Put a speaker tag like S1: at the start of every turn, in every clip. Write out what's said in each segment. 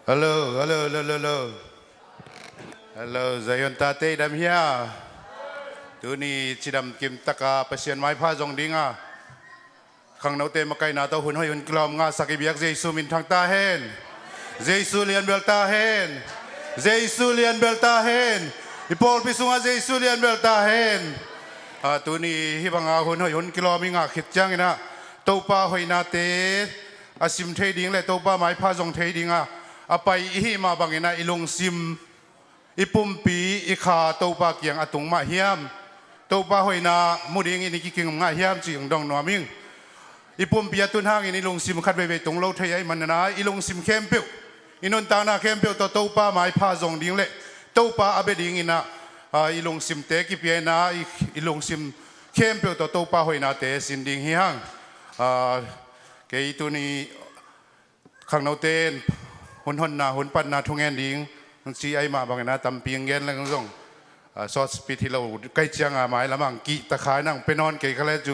S1: Hello, hello, hello, hello. Hello, Zayon tate dam hiya. Tu ni chidam kim taka pasien mai pha jong dinga. Khang nau te makai na to hun hoi hun klom nga sakibiak Jesu min thang ta hen. Jesu lian bel ta hen. Jesu lian bel ta hen. Ipol pisunga Jesu lian bel ta hen. Tu ni hibanga hun hoi hun klom nga khit chang ina. To pa hoi na te asim thei ding le to pa mai pha jong thei dinga. Apai hi ma bangina ilong sim ipumpi ikha topa kiang atung ma hiam topa hoina muding ini kiking nga hiam chi dong noming ipumpi atun hang ini ilong sim khat be tung lo thai manana ilong sim kempeu inon ta na kempeu to topa mai pha jong ding le topa abe ding ina ilong sim te ki pe na ilong sim kempeu to topa hoina te sin ding hi hang ke itu ni khang no ten hun na hun pan na thung en dingชีไอมาบางนะตำเปียงเย็นแล้วก็ส่งซอสปีที่เราใกล้เชียงหมายละมั่งกีตะขายนั่งไปนอนเกยเขาเลยจู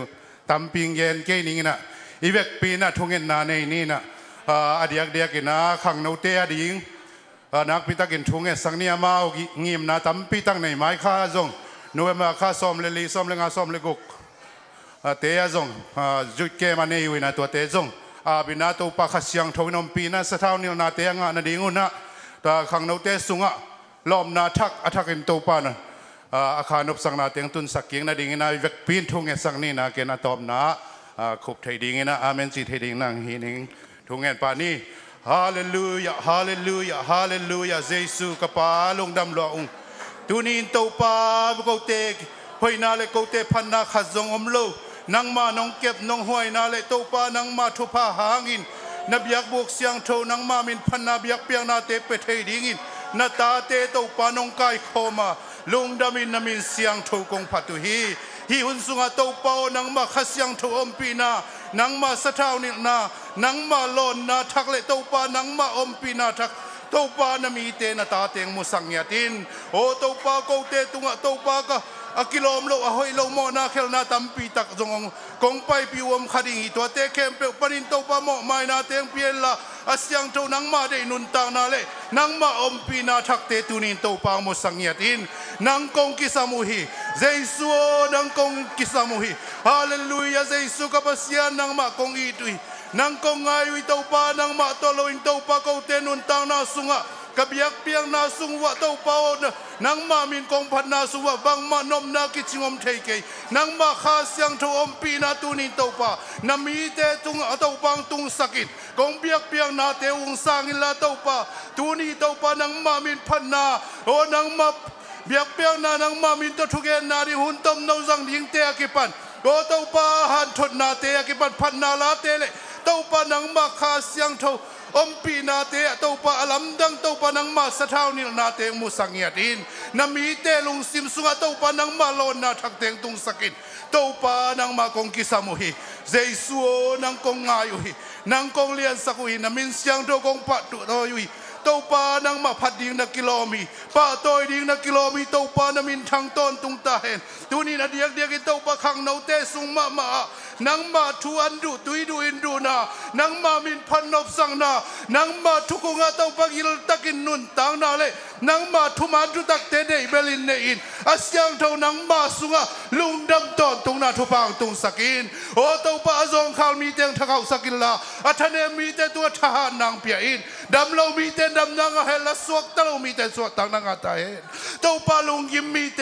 S1: ตำเปียงเย็นเกยนี่นะอีเวกปีน่ะทุ่งเงินนาในนี่นะอดียกินนะขังโนเตอดิ่งนักพิทักษ์ทุ่งเงินสังเนียมางิมนะตำปีตั้งในไม้ข้าส่งโนเวมาข้าซ้อมเลยลีซ้อมเลยงาซ้อมเลยกุกเตะส่งจุดเกมันในอยู่นะตัวเตะส่งบินาตัวปากเสียงทวินอมปีนะสะท้าวนิลนาเตะงานาดิ่งอุนะแต่ขังนเตสุงะล้อมนาทักอัฐกินโตปานะอาคารนบสังนาเตียงตุนสักกิ่งนาดิ่งนาเวกปีนทุ่งเงสังนี่นะเกณฑ์ตอบนาขบไทยดิ่งนะอาเมนจีไทยดิ่งนั่งหินิงทุ่งเงปานี่ฮาเลลูยาฮาเลลูยาฮาเลลูยาเยซูกปาลงดำหลวงตุนินโตปาบุกเตกหอยนาเลกเตพันนาขัดจงอมโลนังมาน้องเก็บน้องหอยนาเลโตปานังมาทุพาหางินนับยักบวกเสียงโทนังมามินพันนับยักเปียงนาเตเปเทดิ่งินนาตาเตโตปานองกายโคมาลุงดามินนามินเสียงโทกงพัตุฮีหุนสุงาโตปานังมาขัดเสียงโทอมปีนานังมาสะท้าวนินานังมาลอนนาทักเลโตปานังมาอมปีนาทักโตปานามีเตนาตาเตงมุสังยาตินโอโตปาโกเตตุงะโตปากะกิโลมโลอหอยโลโมนาเคลนาตัมปีตักจงกงไปปิวมคดิงตัวเตเคมเปปนินโตปาโมไม่นาเตงเปียนละอาเซียงโตนังมาได้นุนตางนาเลนังมาอมปีนาทักเตตุนินโตปามุสังยาตินนังกงกิสามุฮีเจสุนังกงกิสามุฮีฮาเลลูยาเจสุกับเสียนังมากงอีตุยนังกงไงวิโตปานังมาโตโลอินโตปาโกเตนุนตางนาสุงะกับยักเปียงนาสุงวะเต้าเปานังมามินกองพันนาสุวะบังมานมนากิจิงอมเทเกนังมาข้าเสียงทอมปีนาตูนินเต้าปานามีเตตุงเต้าปังตุงสกิดกองเปียกเปียงนาเตอุงสางิลาเต้าปาตูนีเต้าปานังมามินพันนาโอนังมาเบียกเปียงนานังมามินตะทุเกนนาดิหุนตมนาจังดิงเตะกิปันโอเต้าปาหันทดนาเตะกิปันพันนาลาเตเลเต้าปานังมาข้าเสียงทอมปีนาเตะโตปาอลัมดังโตปานังมาสะท้าวนิลนาเตงมุสังยาดินนามีเตลุงซิมสุงะโตปานังมาโลนนาทักเตงตุงสกินโตปานังมากงกิสามุฮีเจสุนังกงงายุฮีนังกงเลียนสักุฮีนามินเสียงโตกงปัดตุโตยุฮีโตปานังมาพัดดิ่งนักกิโลมีป้าโตยดิ่งนักกิโลมีโตปานามินทางต้นตุงตาเห็นตูนี่นาเดียกโตปาขังเนาเตสุงมานังมาทุอันดูตุยดูอินดูนานังมามินพันนบสังนานังมาทุกงาเต้าปักิลตักินนุนตังนาเลนังมาทุมันทุตักเตเดเบลินเนอินอาเซียงเท่านังมาสุงะลุงดำตอนตุงนาทุปังตุงสกินโอเต้าปาจงข้าวมีเตียงทะเขาสกินลาอัฐเนมีเตตัวทหารนางเปียอินดำเรามีเตดำนางเฮลสวกตะเรามีเตสวกตังนางตาเห็นเต้าปาลุงยิมมีเต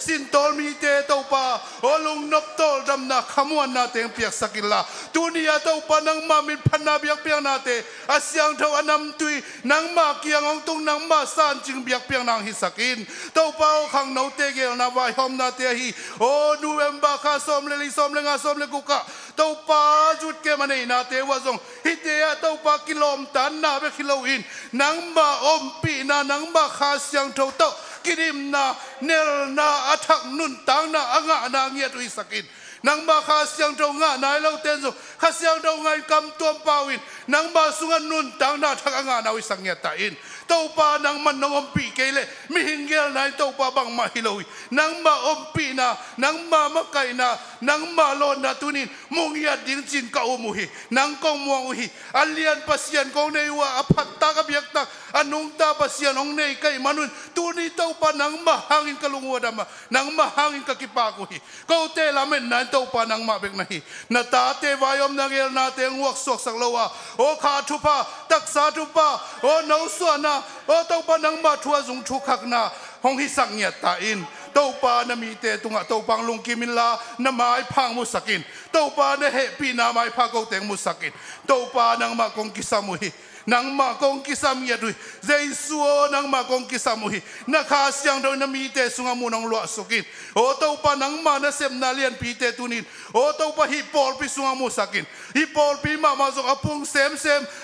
S1: สินโตลมีเตเต้าปาโอลุงนบโตลดำนาขมวนนาเตียงเปียกสกิลลาตูนีอาเต้าปานังมามินพันนาเบียกเปียงนาเตอาเซียงเท่าอนำตุยนังมาเกียงองตุงนังมาซานจึงเบียกเปียงนางฮิสกินเต้าปาขังเนาเตเกลนาวายหอมนาเตฮีโอนูเอมบาคาสอมเลลิสอมเลงาสอมเลกุกะเต้าปาจุดเกมันในนาเตวะจงฮิเตอาเต้าปากิโลมตันนาเบกิโลอินนังมาอมปีนานังมาคาเซียงเท่าเต้ากิริมนาเนลนาอัทักนุนตังนาอ่างนาเงียตุยสกินนังมาข้าเสียงตรงงานายเราเต้นสุข้าเสียงตรงงานกำตัวเปล่าอินนังมาสุงันนุนตังนาทักงานเอาสังเกตตาอินเต้าปานังมันนังอมปีเกลมิหิงเกลนายเต้าปาบังมาฮิโลยนังมาอมปีนานังมามะไกนา nang malon na tunin mungya ding chin ka umuhi nang kong muang uhi alian pasyan kong neiwa apat ta kabiyak ta anong ta pasyan ong nei kay manun tuni tau pa nang mahangin kalungwa dama nang mahangin kakipakuhi kau te lamen nan tau pa nang mabek nahi na tate vayom nangel nate ang waksok sak lawa o katupa taksa tupa o nauswana o tau pa nang matua zung tukak na hong hisak niya tain tau pa na mite tunga tau pang lungkimin la na mai pang musakin tau pa na happy na mai pagaw teng musakin tau pa nang makong kisamuhi nang makong kisam yadui Jesuo nang makong kisamuhi nakasyang daw na mite sunga mo nang luasukin o tau pa nang manasem nalian pite tunin o tau pa hipol pi sunga mo sakin hipol pi mamasok apung sem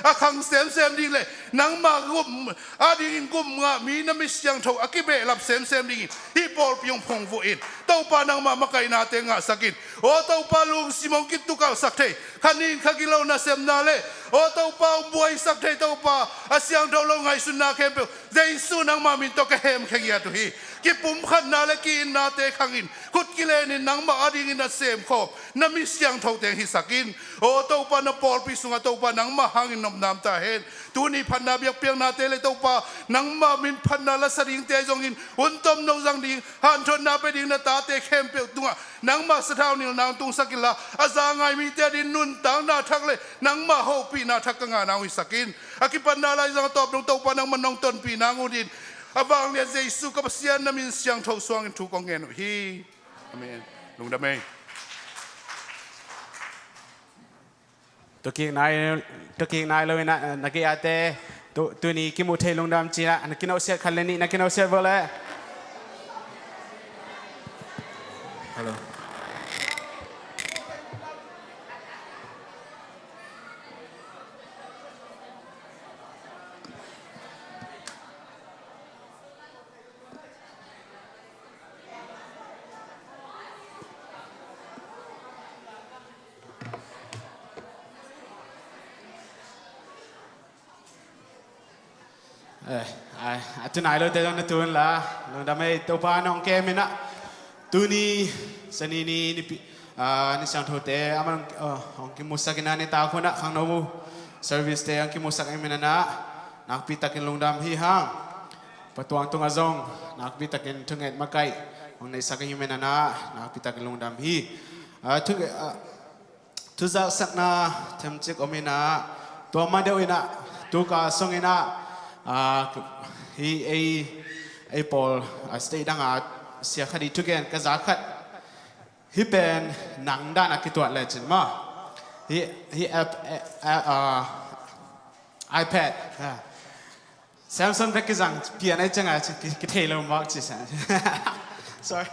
S1: akang sem dile nang magum adingin gum nga minamisyang tau akibe lap sem dingin hipol pi yung pongvuin tau pa nang mamakay natin nga sakin o tau pa lung simong kitukal sakte kanin kagilaw na sem nale o tau pa buhay sakte tau pa asyang daw lo ngay sunna kempe Jesu nang maminto kehem kegyatuhi kipumkhan nale kiin nate kangin kut kilenin nang maadingin na sem ko na misyang tau teng hisakin o tau pa na polpi sunga tau pa nang mahangin namnam tahen tuni panabiyak piyang nate le tau pa nang mamin panala saring tezongin untom no zang ding hanton na peding na tate kempe tunga nang masataw nil nang tung sakila azangay mite din nun tang na takle nang mahopi na takanga nang hisakin akipan nala isang top nung tau pa nang manong ton pinangudin abang niya Jesu kapasyan namin siyang tau suang tukong ngeno hi amen lung damay
S2: ตัวกิ่งนายเลยนะนักเกียรติตัวนี้กิมุเทลงดำจีนะนักกินเอาเสียคันเลนี่นักกินเอาเสียเวลาฮัลโหลตุนายเราแต่ตอนนั้นตุนละเราทำให้ตัวพาน้องแกมินะตุนีสนีนี่นี่ช่างโทษแต่อามันของกิมุสักินานี่ตาคนนะข้างโน้มเซอร์วิสแต่ของกิมุสักเองมินะนะนักพิทักษ์ลงดำฮีห้างประตูอังตุงอาจงนักพิทักษ์ถึงเอ็ดมาไกลของในสักเองมินะนะนักพิทักษ์ลงดำฮีทุกสักนาเทมจิกอมินะตัวมาเดียวนะตัวกาส่งนะฮีไอปอลสเตย์ดังอาเสียคดีทุกอย่างกระจายขัดฮีเป็นหนังด้านอักตัวเลยจริงมั้ยฮีแอปiPad Samsung เป็นกิจการเปลี่ยนไอ้จังไงกิเทลมากจิสัน sorry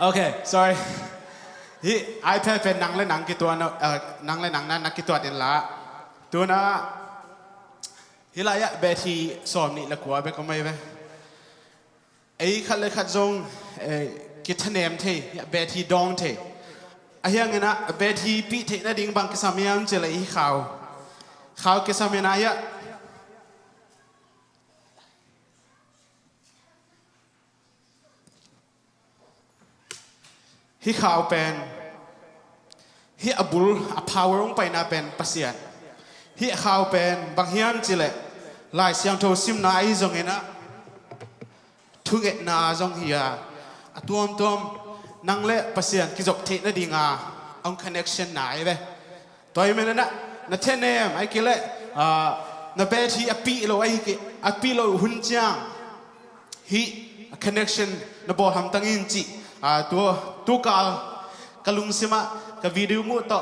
S2: okay sorry ฮี iPad เป็นหนังและหนังกี่ตัวหนังและหนังนั้นนักกี่ตัวเด่นละตัวน่ะฮิลายะเบทีสอบนี่ละกว่าเบก็ไม่เว้ไอ้ขัดเลยขัดจงกิจเนมเทเบทีดองเทไอ้ยังไงนะเบทีปีเทน่ะดิ่งบางกิสามียมเจริญข่าวกิสามีนายะฮิข่าวเป็นฮิอบุลพาวเวอร์ลงไปน่ะเป็นปัสยานฮิข่าวเป็นบางเฮียนจิเลลายเสียงโทซิมนายจงเห็นนะทุกเอ็ดนาจงเฮียตัวนั่งเล่ปัสยานกิจกเทนดีงาเอาคอนเนคชั่นไหนเว้ตัวยังไม่นะนั่นเทนเนมไอ้กิเลนั่นเป็นที่อปีโลไอ้กิอปีโลหุ่นจังฮิคอนเนคชั่นนั่นบอกทำตั้งอินจิตัวกลุงซิมะกับวิดีโอมุต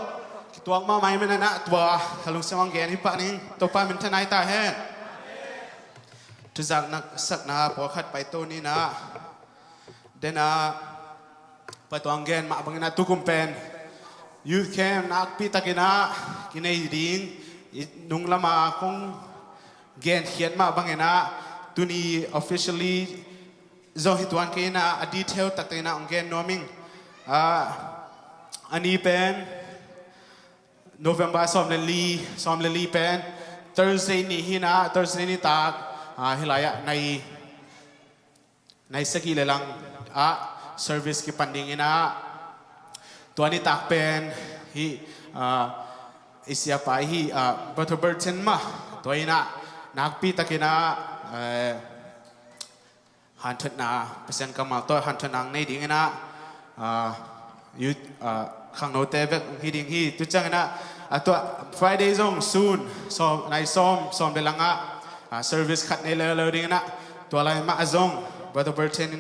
S2: ตัวมาไม่เป็นนะตัวกลุงซิมังเกนฮิปะนี่ตัวป้ามันทนายตาเห็นทุกจากนักสักนาพอขัดไปตัวนี้นะเดน่าไปตัวอังเกนมาบังนะตุกุมเป็นยูทแคมนักพิตากินะกินไอ้ดิ่งนุ่งละมาคงเกนเขียนมาบังนะตัวนี้ officially จงฮิตวันเกนะดีเทลตักเตนะอังเกนโนมิงอันนี้เป็น November ซ้อมเลลีเป็น Thursday นี้ฮินะ Thursday นี้ตากฮิลายะในสกีเลลัง service กิปันดิ้งนะตัวนี้ตักเป็นฮีอิสยาไปฮีบัตเทอร์เบิร์ตเชนมาตัวนี้นะนักปีตะกินะฮันเทนาเปอร์เซ็นต์กำมาตัวฮันเทนังในดิ้งนะยุข้างโน้ตเตเวกฮีดิ้งฮีตุจังนะตัว Friday ซง soon ซ้อมในซ้อมเดลังservice ขัดในเลดิ้งนะตัวอะไรมาซงบัตเทอร์เบิร์ตเชน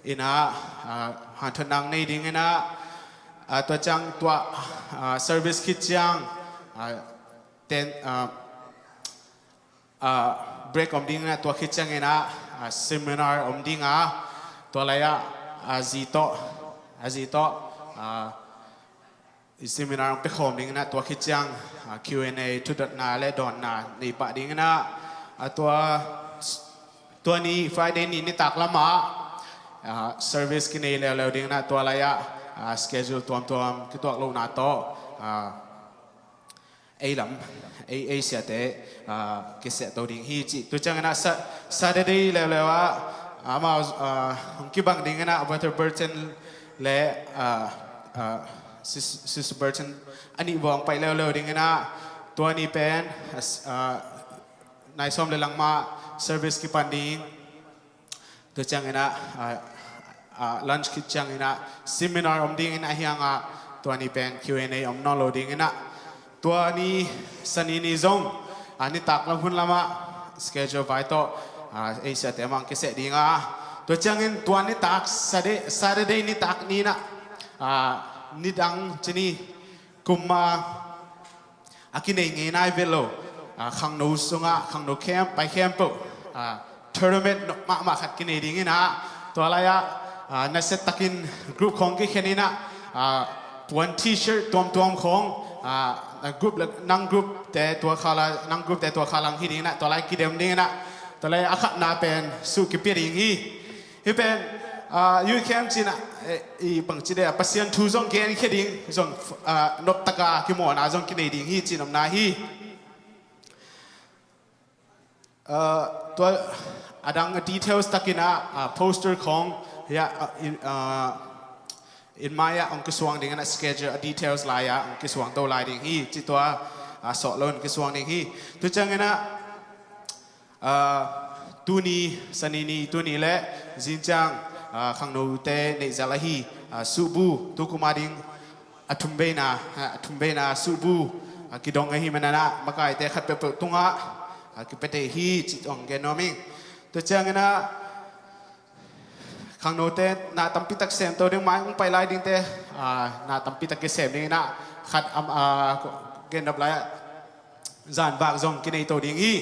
S2: อินะฮันเทนังในดิ้งนะตัวจังตัว service คิดจังbreak อมดิ้งนะตัวคิดจังนะ seminar อมดิ้งตัวอะไรAzito seminar ไปขอมดิ้งนะตัวคิดจังQ&A ทุดนาและดอนนาในปะดิ้งนะตัวนี้ Friday นี้ตักละมา service กินในแล้วดิ้งนะตัวอะไรschedule ตัวคือตัวลงนาโตไอเสียแต่กิเสตัวดิ้งฮีจิตัวจังนะSaturdayแล้วมาคิบังดิ้งนะบัตเตอร์เบิร์ตันและซิสเบิร์ตันอันนี้วางไปแล้วดิ้งนะตัวนี้เป็นนายซ้อมเลยหลังมา service กิปันดิ้งตัวจังนะlunch คิดจังนะ seminar อมดิ้งนะเฮียงตัวนี้เป็น Q&A อมนอลโหลดิ้งนะตัวนี้สันนิษฐานอันนี้ตักลำพุนละมา schedule ไว้ต่อไอเสียแต่มังกิเสดิ้งตัวจังตัวนี้ตัก Saturday นี้ตักนี้นะนี่ดังชนีกุมมาอากินเองนายเวลโลขังโนสุงขังโนแคมไปแคมป์tournament มาขัดกินเองนะตัวอะไรนักเซตตักินกรุ๊ปของกิเขนินะวันที่ชิร์ตตัวของกรุ๊ปนั่งกรุ๊ปแต่ตัวขาลานั่งกรุ๊ปแต่ตัวขาลังที่นี่นะตัวอะไรกิเดมนี่นะตัวอะไรอาขัดนาเป็นสุกิเปียริงฮีเป็นยูเข้มจีนะอีบังจีเดียปัสยันทูซงเกนแค่ดิ้งซงนบตะกาคิโมนาซงกินดิ้งฮีจีนอมนาฮีตัวดัง details ตะกินะ poster ของin Maya องค์กสวงดิ้งนะ schedule details ลายองค์กสวงตัวลายดิ้งฮีจิตัวสอลอนกสวงดิ้งฮีตัวจังนะตัวนี้สันนีตัวนี้แหละจินจังขังโนเตในซาลาฮีสูบูตุกุมาดิงทุมเบนาสูบูกิดองฮีมันนะมากายเตะขัดเปตุงกิเปเตฮีจิตองเกนอมิงตัวเจ้าเงินะขังโนเตนาตัมปิตักเซมตัวดึงไม้ไปไล่ดิ้งเตนาตัมปิตักเซมนี่นะขัดเกนดับไล่จานบากซงกินไอตัวดิ้งฮี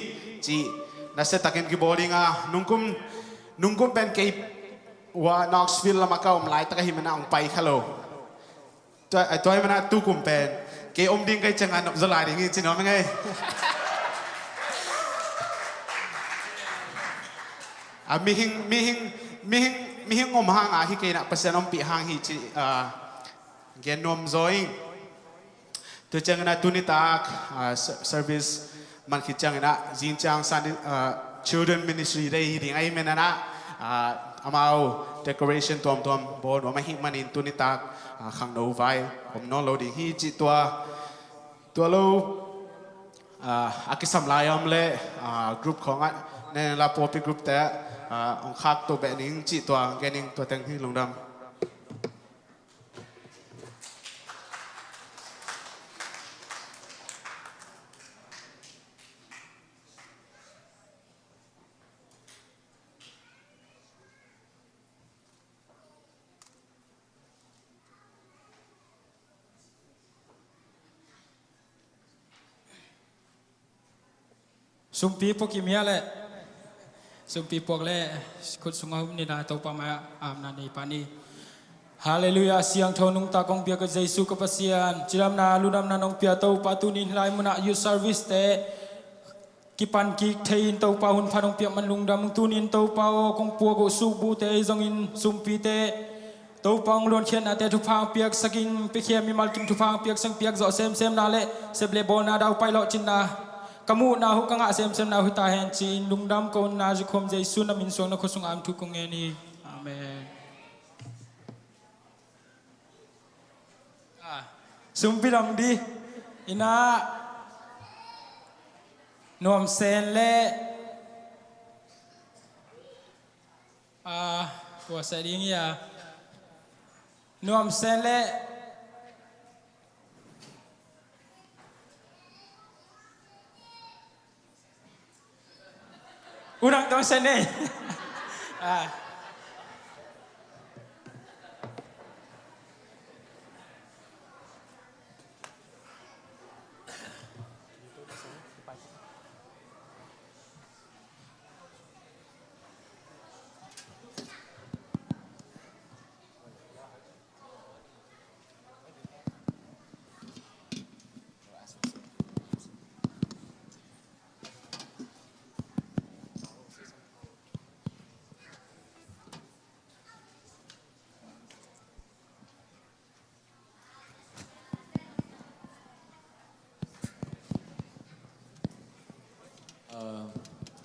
S2: จีน่าเสตักเกนกิบอดิ้งนุ่งกุมเป็นเกย์ว่าน็อกซ์วิลล์มาเก้าอมไลตะกี้มันเอาไปฮัลโหลตัวมันตู้กุมเป็นเกย์อมดิ้งไกจังงานนบสลายดิ้งจริงๆไม่ไงมีหิงอมห่างฮิเกนะเปอร์เซ็นต์อมปีห่างฮิจีเกนนมซอยตัวจังนะตุนิตากservice มันคิดจังนะจินจังสันchildren ministry ได้ดิ้งไอเมนนะอามาเอา decoration ตัวบนว่าไม่หิมันอินตุนิตากขังโนไวผมนอนโลดิ้งฮิจิตัวโลอากิสัมลายอมเล่กรุ๊ปของในลาโปปีกรุ๊ปแต่องคักตัวแบบนี้จิตัวแกนิ่งตัวแต่งที่ลงดำ
S3: สุมปีพวกกิมีอะไรสุมปีพวกเล่คุดสงฆ์นี่นะตัวปามาอามนานีปานีฮาเลลูยาเสียงทอนุงตากงเปียกเจสุกับเสียนจิรามนาลุดามนานงเปียตัวปาตุนิลายมุนายูซาร์วิสเตกิปันกิเทียนตัวปาหุนพานงเปียมันลุงดามตุนินตัวปากงปัวกุสุบูเตจงอินสุมปีเตตัวปองล้วนเขียนอาเตทุพางเปียกสกินเปียมีมัลกินทุพางเปียกสังเปียกจ่อเซมนาเลเซเบลบอนาดาวไปหลอกจินนาkamu na hu kanga sem na hu ta hen chin lungdam ko na ji khom jai su na min song na khosung am thu kong ni amen sumpi dong di ina nuam sen le kuasa ding ya nuam sen le urang tong sen ne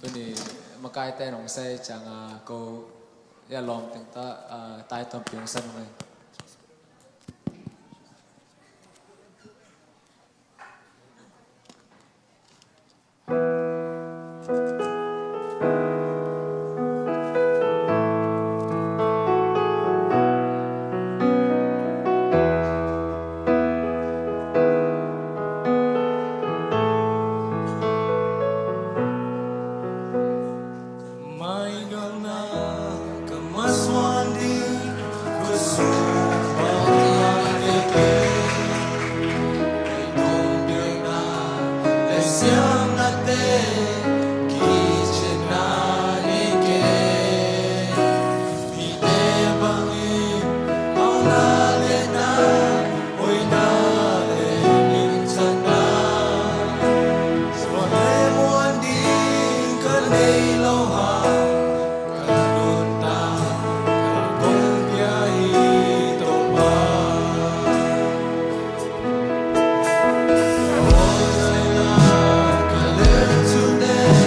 S4: bên này mà cái tên ông say chẳng cô ya lòng tiếng ta tai tầm tiếng sân này
S5: Today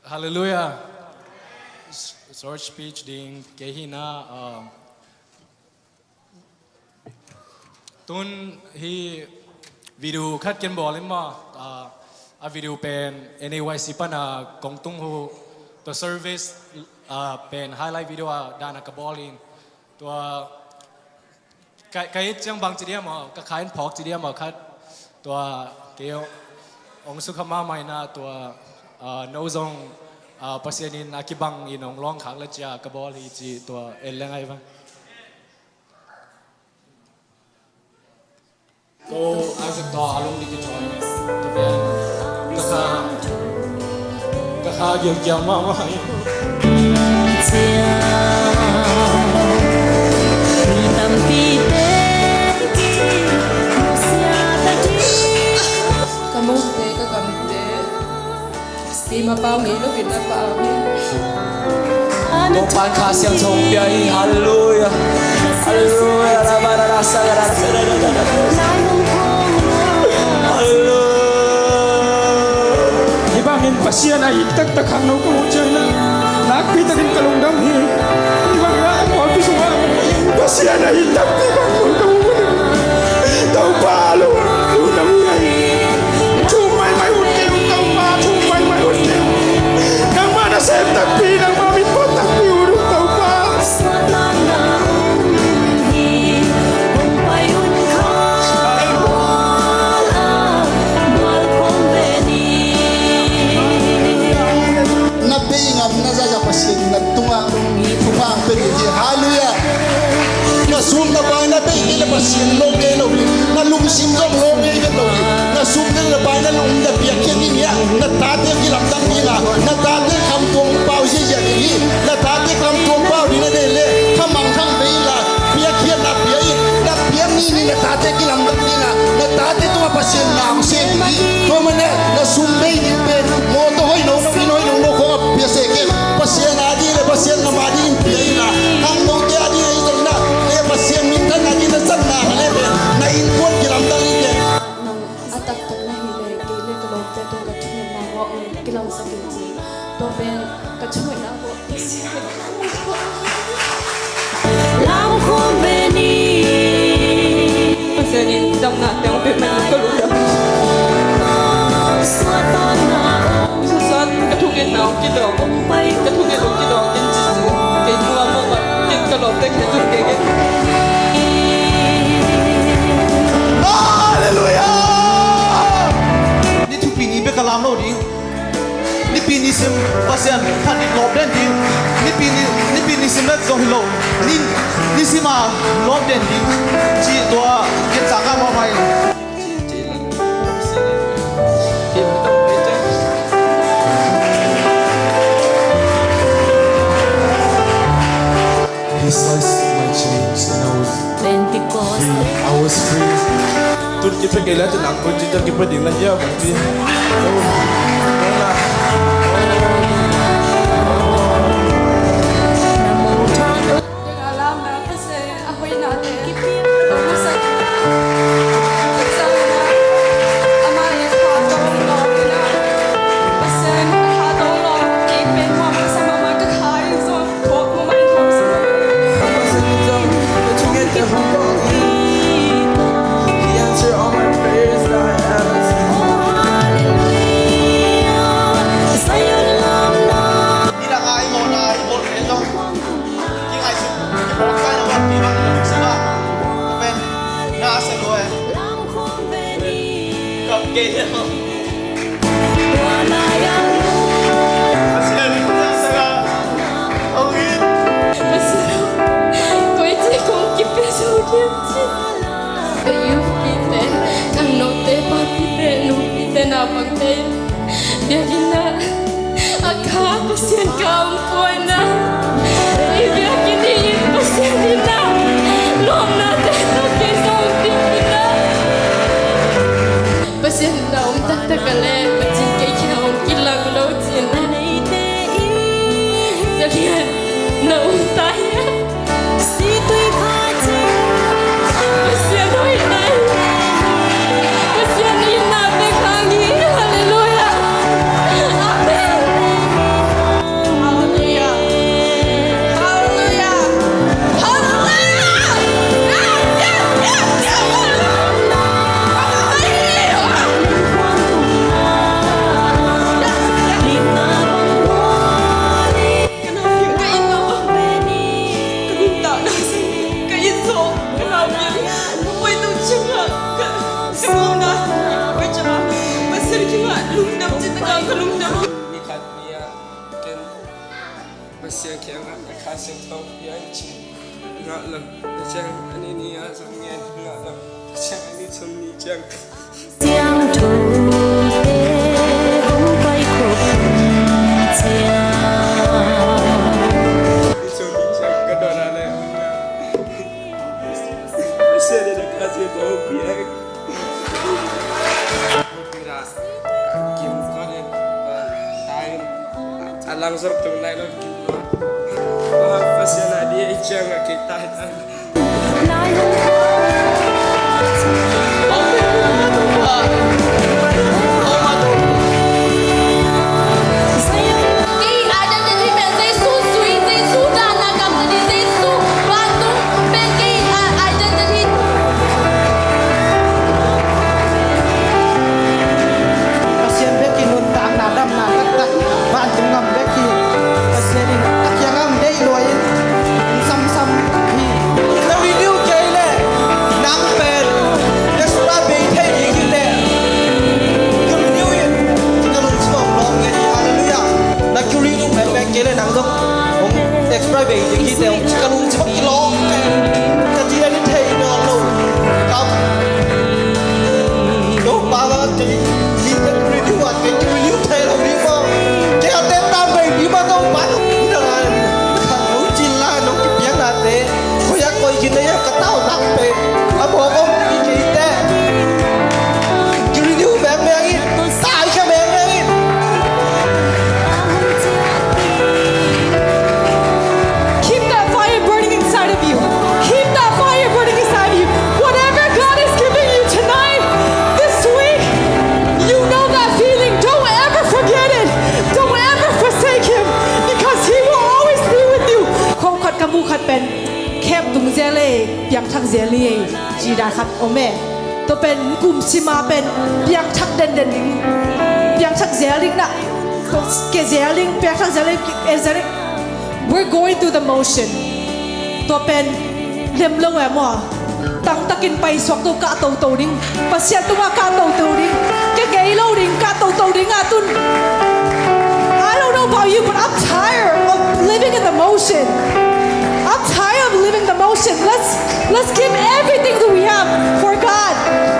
S3: Hallelujah. Short speech ding kehina tun hi video khat ken bol ma a video pen NAYC pana kong tung hu to service pen highlight video dana ka bolin to cái chẳng bằng chỉ điểm mà cái khai phọc chỉ điểm mà khátตัวเกี่ยวองสุขมาใหม่นะตัวโนซงปัสยานินอากิบังอินองร้องขังและจะกระบอกลีจีตัวเอ็นแรงไงบ้างก็อาจจะต่ออารมณ์ดีกันจอยตัวเป็นกระคาเกี่ยวมากมาย
S5: đi mà bao nghĩ lúc Việt Nam bao
S4: Một bàn khá xiang thông bia hi Hallelujah Hallelujah La ba la sa la sa la la la Hallelujah
S3: Ibangin pasien ay tak takang no ko chana nakita kin kalungdam hi ibang ya mo pisuma pasien ay tak takang no ko tao palo lunam hi chumay may utte tao pa chumay may utte nang mana sem tak pi nang mami po tak pi uru tao pa
S6: pasien na tunga pe ni hallelujah na sum na ba na pe ni pasien lo ke lo na lung sim dong lo ke lo na sum na ba na lung da pia ke ni ya na ta te ki lam dang ni na ta te kham tong pau ye ya ni na ta te kham tong pau ni na le khamang thang be la pia ke na pia ni na ta te ki lam dang ni na ta te tu pasien na se ni to mane na sum be ni pe mo to hoi no no ko pia se ke pasien adi le pasien na madi impia na ang mo ke adi ai dong na le pasien min tan adi na san na le na in kon ki lam dang ni
S5: nang atak tak na hi le ke le kalom te to ka thun na wa ke lam sa ke ji to ben ka choi na ko lam khom be ni pasien ni dong na te ko pe man ko lu da ka thun ke na ki dong ka thun ke lu ki dong kin ji ke nuwa mo ma kin kalom te ke tu ke
S6: hallelujah
S2: ni tu pingi be kalam lo ding ni pini sim pasien kan ni lob den ding ni pini sim let zong lo ni sima lob den ding ji to ke chaka ma mai
S7: He sliced my chains and I was free. Tôi chỉ phải kể lại cho nặng con chỉ cho kịp phải điện là giao bằng gì.
S5: Hallelujah. Amen.
S8: Semua macam pasal juga lundam cita kalau lundam.
S3: Ni kat ni ya kan pasal kaya nak kasih tahu ya cik nggak lah macam ini ya sampai nggak lah macam ini sampai macam
S9: Giang thủ đê không quay cuộc chia
S3: ini sampai macam kedua lah pasal dia nak kasih tahu ya kira kim kau ni time langsung tunai lo kim pasal dia jangan kita
S9: lại không
S8: จีดาคัดโอเม่ตัวเป็นกลุ่มชิมาเป็นเปียงชักเด่นลิงเปียงชักเซลิงนะเกเซลิงเปียงชักเซลิงเซลิง we're going through the motion ตัวเป็นเลี้ยมลงแหวมว่าตั้งตะกินไปสวกตัวกะโตโตลิงปัสเซียตัวกะโตโตลิงเกเกยโลลิงกะโตโตลิงอาตุน I don't know about you but I'm tired of living in the motion I'm tired of living the motion. Let's give everything that we have for God.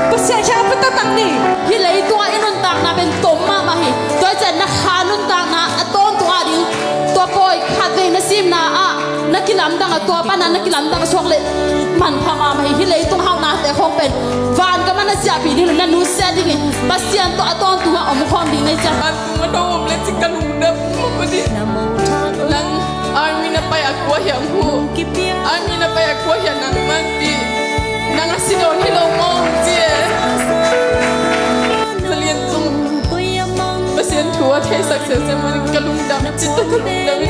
S8: Pasal siya patang ni.
S10: Hilay tua inun tak na ben tomma mahi. Tua jan na hanun tak na aton tua ding. Tua boy hadve na sim na a. Nakilam dang tua pa na nakilam dang swak le man phama mahi. Hilay tung hau na te khong pen. Van ka man na siya pi ding na nu se ding. Pasian tua aton tua om khom ding na jan.
S8: Tua dong om le chikan udap mo di. Lang army na pay ako yang hu. Army na pay ako yang nang mati. Nang asidon hilong mo je. Salian tung. Pasien tua thay success man kalung dam chita kalung dam.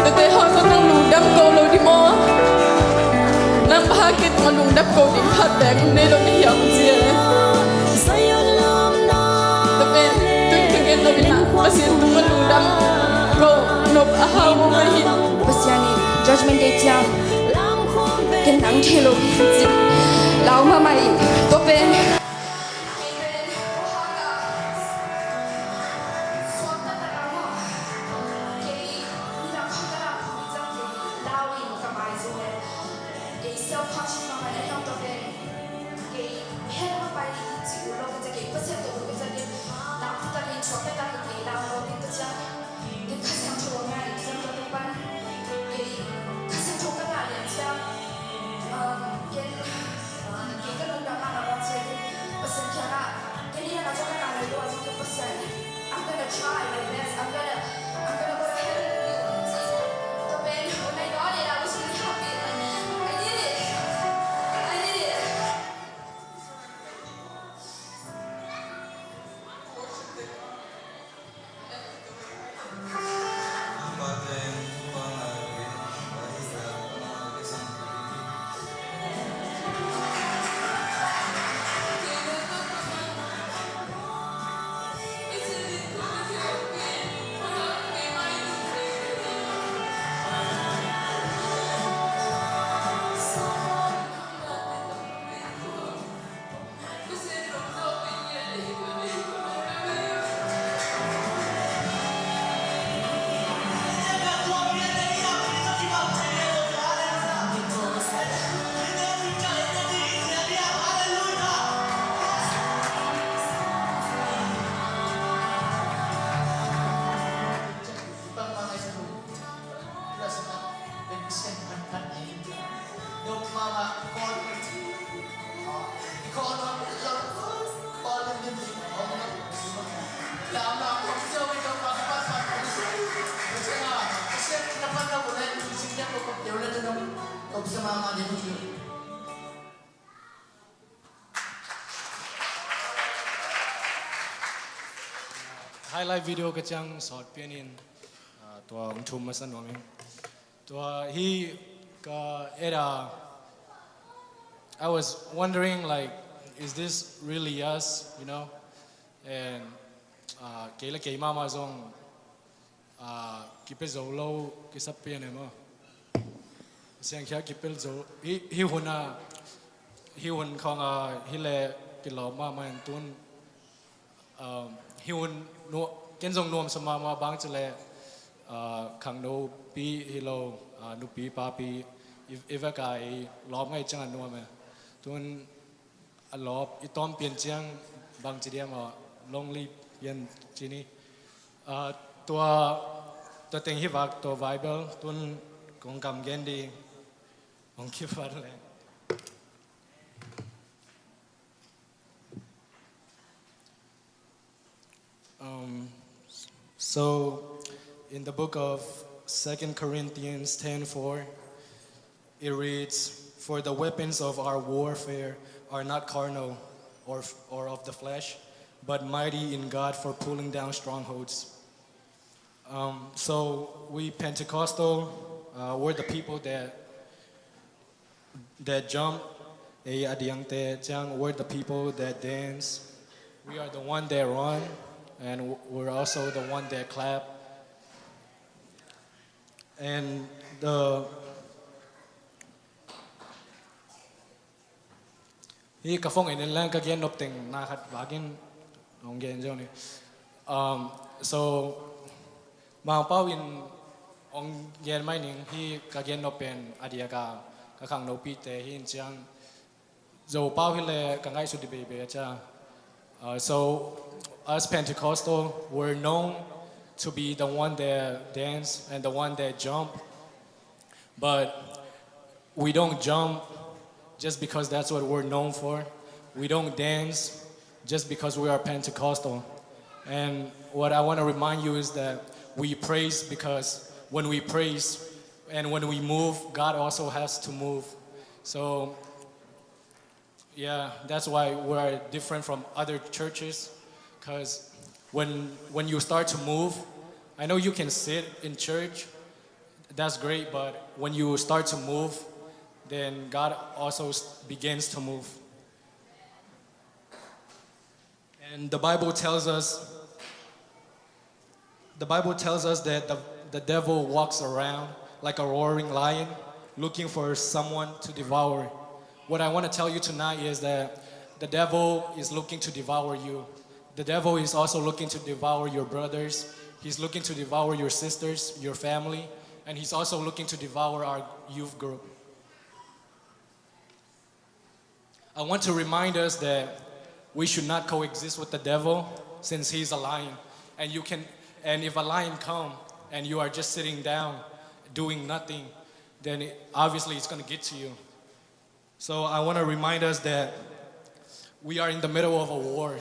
S8: Tete hao sa nang lung dam ko lo di mo. Nang bahagit mo lung dam ko di khat dek ne lo ni yang je. Tapi tung en lo na pasien tung lung dam ko nộp ahao mo mahi.
S5: Pasien ni judgment day jam. Ken nang thelo ji. Lau ma mai to pen.
S3: highlight video ka chang short pianin tua thum masan wang tua hi ka era I was wondering like is this really us, you know? And kayla kay mama zong kipel zo lo kisap pian mo siang kya kipel zo hi hun khong hi le kilo mama en tun hi hun no ken zong nom sama ma bang chale khang no pi hi lo nu pi pa pi if a kai lom ngai chang no ma tun a lop I tom pian chiang bang chi dia ma long li pian chi niตัวเต็งฮิวักตัวไบเบิลตุนกงกำเกนดีองคิดว่าเลย So in the book of 2 Corinthians 10:4 it reads for the weapons of our warfare are not carnal or of the flesh but mighty in God for pulling down strongholds. So we Pentecostal, we're the people that jump. We're the people that dance. We are the one that run, and we're also the one that clap. And hi ka phong in lang ka gen nop ting na khat bagin ong gen jo ni. So Mang pau in ong gen mai ning hi ka gen no pen adia ka khang no pi te hin chang zo pau hi le ka ngai su di be cha so us Pentecostal we're known to be the one that dance and the one that jump but we don't jump just because that's what we're known for. We don't dance just because we are Pentecostal. And what I want to remind you is that we praise because when we praise and when we move, God also has to move. So, yeah, that's why we're different from other churches. Because when you start to move, I know you can sit in church, that's great, but when you start to move, then God also begins to move. And the Bible tells us that the devil walks around like a roaring lion looking for someone to devour. What I want to tell you tonight is that the devil is looking to devour you. The devil is also looking to devour your brothers. He's looking to devour your sisters, your family, and he's also looking to devour our youth group. I want to remind us that we should not coexist with the devil since he's a lion. And if a lion come and you are just sitting down doing nothing, then obviously it's going to get to you. So I want to remind us that we are in the middle of a war.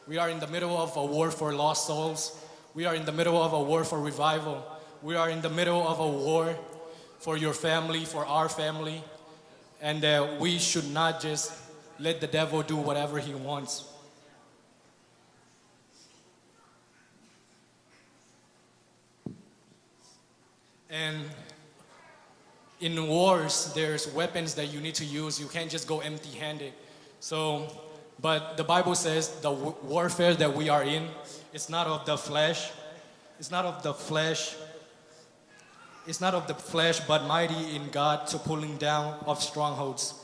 S3: We are in the middle of a war for lost souls. We are in the middle of a war for revival. We are in the middle of a war for your family, for our family. And that we should not just let the devil do whatever he wants. And in wars, there's weapons that you need to use. You can't just go empty-handed. But the Bible says the warfare that we are in, it's not of the flesh. It's not of the flesh. It's not of the flesh, but mighty in God to pulling down of strongholds.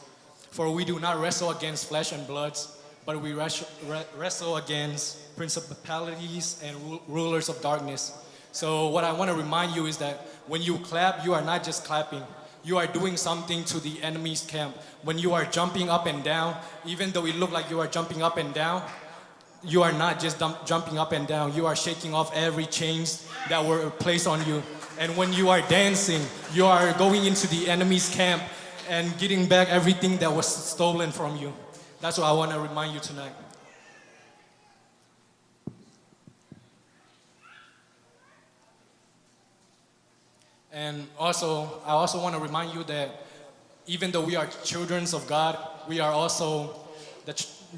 S3: For we do not wrestle against flesh and bloods, but we wrestle against principalities and rulers of darkness. So what I want to remind you is that when you clap, you are not just clapping. You are doing something to the enemy's camp. When you are jumping up and down, even though it looks like you are jumping up and down, you are not just jumping up and down. You are shaking off every chains that were placed on you. And when you are dancing, you are going into the enemy's camp and getting back everything that was stolen from you. That's what I want to remind you tonight. And also, I also want to remind you that even though we are children of God, we are also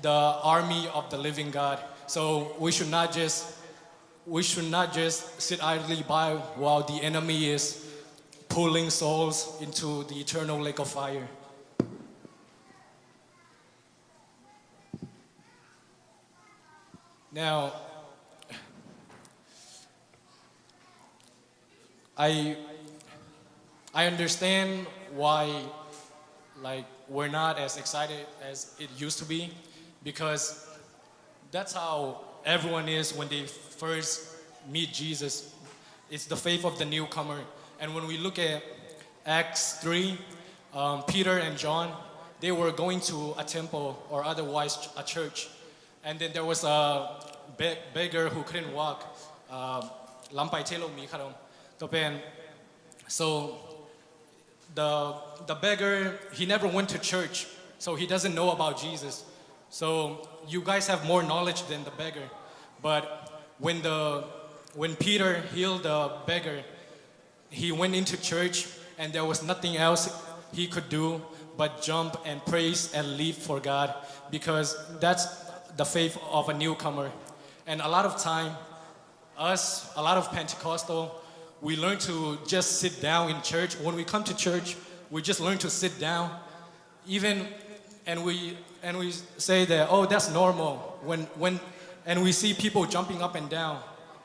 S3: the army of the living God. So we should not just we should not just sit idly by while the enemy is pulling souls into the eternal lake of fire. Now, I understand why like we're not as excited as it used to be, because that's how everyone is when they first meet Jesus. It's the faith of the newcomer. And when we look at Acts 3, Peter and John, they were going to a temple or otherwise a church. And then there was a beggar who couldn't walk. Lampai telo mi karom. So the beggar, he never went to church, so he doesn't know about Jesus. So you guys have more knowledge than the beggar. But when Peter healed the beggar, he went into church and there was nothing else he could do but jump and praise and live for God, because that's the faith of a newcomer. And a lot of time, a lot of Pentecostal, we learn to just sit down in church. When we come to church, we just learn to sit down. And we say that, oh, that's normal. And we see people jumping up and down,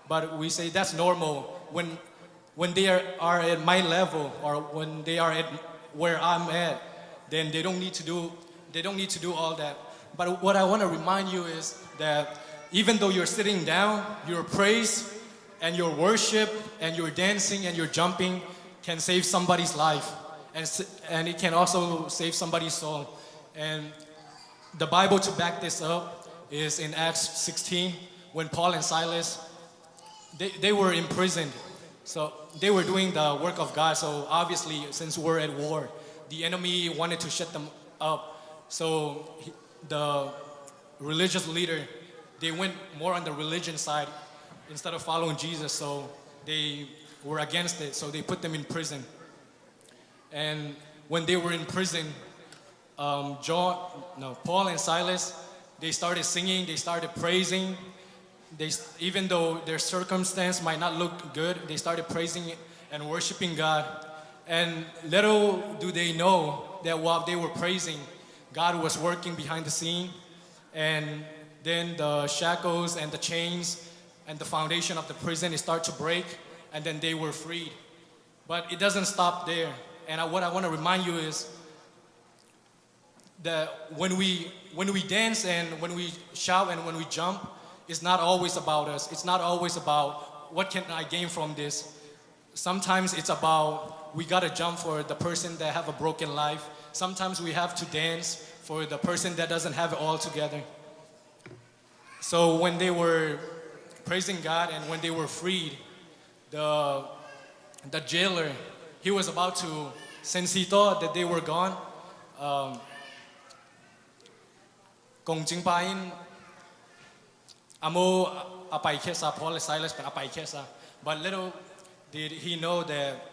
S3: but we say that's normal. When they are at my level, or when they are at where I'm at, then they don't need to do all that. But what I want to remind you is that even though you're sitting down, your praise and your worship and your dancing and your jumping can save somebody's life, and it can also save somebody's soul. And the Bible to back this up is in Acts 16, when Paul and Silas, they were imprisoned. So they were doing the work of God. So obviously, since we're at war, the enemy wanted to shut them up. So the religious leader, they went more on the religion side instead of following Jesus. So they were against it. So they put them in prison. And when they were in prison, Paul and Silas, they started singing, they started praising. Even though their circumstance might not look good, they started praising and worshiping God. And little do they know that while they were praising, God was working behind the scene. And then the shackles and the chains and the foundation of the prison start to break, and then they were freed. But it doesn't stop there. And what I want to remind you is that when we dance and when we shout and when we jump, it's not always about us. It's not always about what can I gain from this. Sometimes it's about we gotta jump for the person that have a broken life. Sometimes we have to dance for the person that doesn't have it all together. So when they were praising God and when they were freed, the jailer, he was about to, since he thought that they were gone, Kung Jingpain, Amo apai kesa, Paul and Silas pen apai kesa. But little did he know that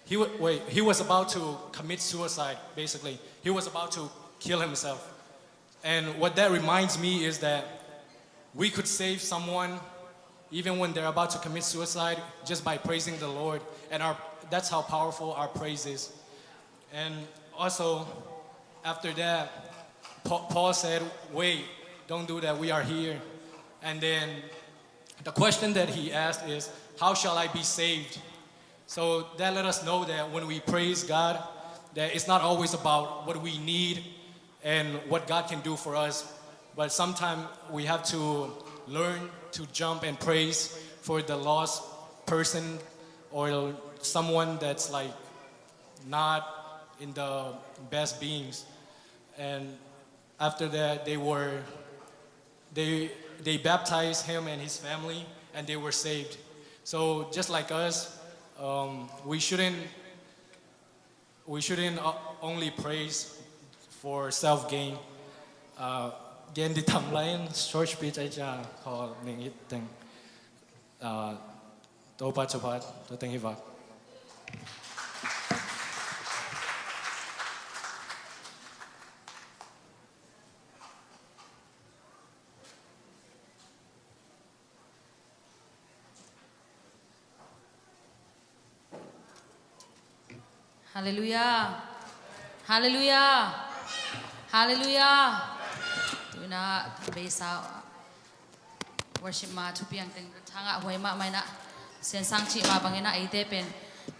S3: he was about to commit suicide, basically. He was about to kill himself. And what that reminds me is that we could save someone even when they're about to commit suicide just by praising the Lord. And that's how powerful our praise is. And also, after that, Paul said, wait, don't do that, we are here. And then the question that he asked is, how shall I be saved? So that let us know that when we praise God, that it's not always about what we need and what God can do for us, but sometimes we have to learn to jump and praise for the lost person or someone that's like not in the best beings. And after that, they baptized him and his family, and they were saved. So just like us, we shouldn't only praise for self-gain. Gen di tham lain short speech ai cha call ning it thing. To pa chapat to thank you.
S11: Hallelujah. Hallelujah. Hallelujah. Tu na besa worship ma tu piang teng thanga hoi ma mai na sen sang chi ma bangena ai te pen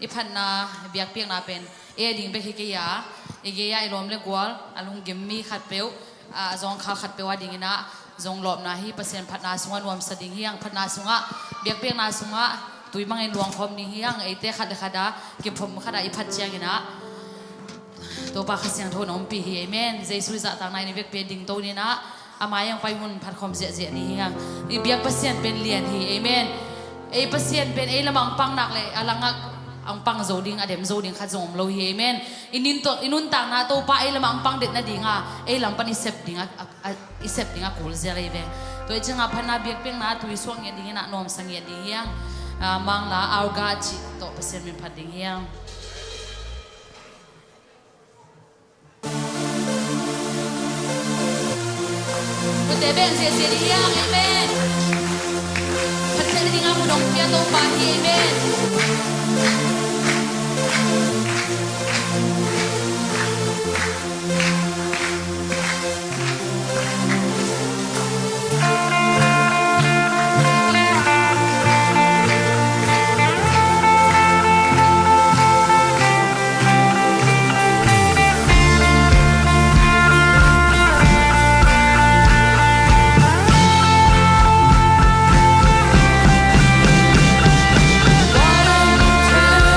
S11: iphan na biak piang na pen e ding be ke ya e ge ya ilom le gwal alung gemmi khat peu a zong khal khat pewa ding ina zong lop na hi pasen phat na sunga nuam sading hiang phat na sunga biak piang na sunga tui mangai luang khom ni hiang ai te khat khada ke phom khada iphat chiang ina to pa khasiang thon om pi hi amen jesu za tang nai ni vek pe ding to ni na ama yang pai mun phat khom je je ni hiang i biak pasien pen lian hi amen e pasien pen e lamang pang nak le alangak ang pang zoding adem zoding kha zom lo hi amen inun tang na to pa e lamang pang det na dinga e lam pan isep dinga kul je le ve to e changa phana biak peng na tu iswang ye ding na nom sang ye ding hiang mang la au ga chi to pasien min phat ding hiang Te ben se dia amen. Percaya dengan kamu dong dia tahu pagi amen.
S9: What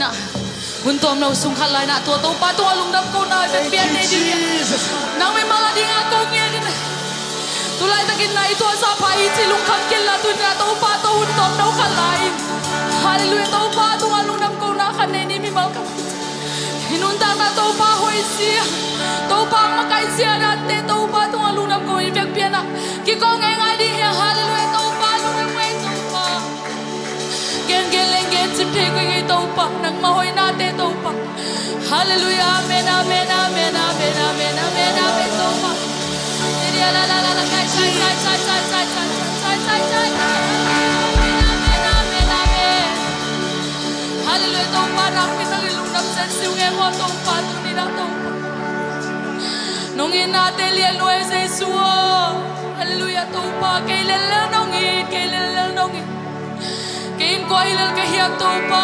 S11: na hun tom no sung khat lai na to to pa to lung dam ko na ben pian ne di nang me mala di nga ko nge di tu lai takin na ito sa pa i chi lung kham kel la tu na to pa to hun tom no khat lai hallelujah to pa to lung dam ko na khan ne ni mi mal ka hinun ta na to pa hoi si to pa ma kai si na te to pa to lung dam ko i bek pian na ki ko ngai ngai di hallelujah to pa lung dam we to pa gen gen leng gen chip the ko ngai to pa nang ma hoi na te to pa hallelujah amen amen amen amen amen amen amen to pa la la la la kai sai sai sai sai sai sai sai sai amen amen amen hallelujah to pa rak pi tang lung dam sen siu nge mo to pa tu ni na to pa nong in na te lian noi jesu hallelujah to pa ke le le nong i ke le le nong i ke in ko hilal ke hiam to pa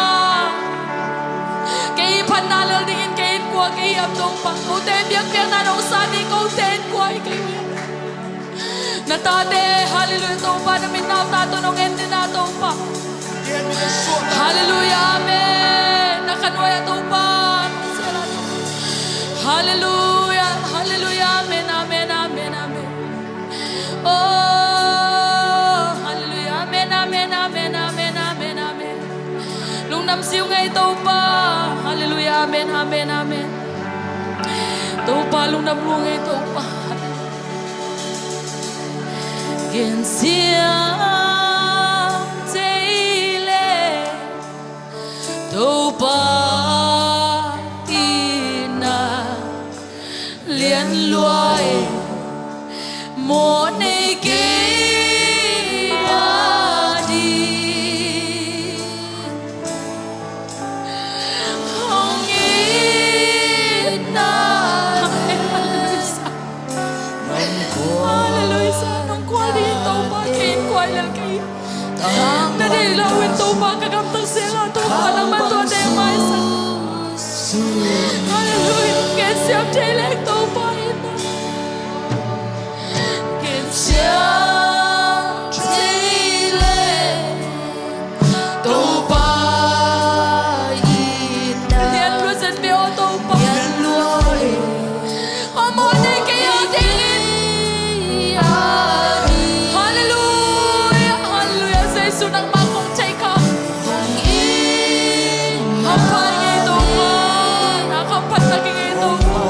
S11: ke i phan na le ding in ke in ko ke hiam to pa ko te biak biak na nong sa ni ko ten ko i ke na ta te hallelujah to pa na min na ta to nong en na to pa hallelujah amen na kanwaya to pa hallelujah hallelujah amen amen amen amen oh hallelujah amen amen amen amen amen amen lung nam siêu ngay to pa hallelujah amen amen amen to pa lung nam lu ngay to pa gen siang teile to pa ina liên loài một nơi kia đi không nghĩ na hallelujah nong qua đi tàu ba kia quay lên kia na đi lo win tàu ba ka gam tang se la tàu ba nang man to de mai sa hallelujah ke siap de le tàu ba ke siap de le tàu ba liên luôn dân biểu tàu ba liên luôn một nơi kia đi hallelujah hallelujah giêsu nang ma không chạy ka không in không phải nghe to pa na không phải ta nghe to pa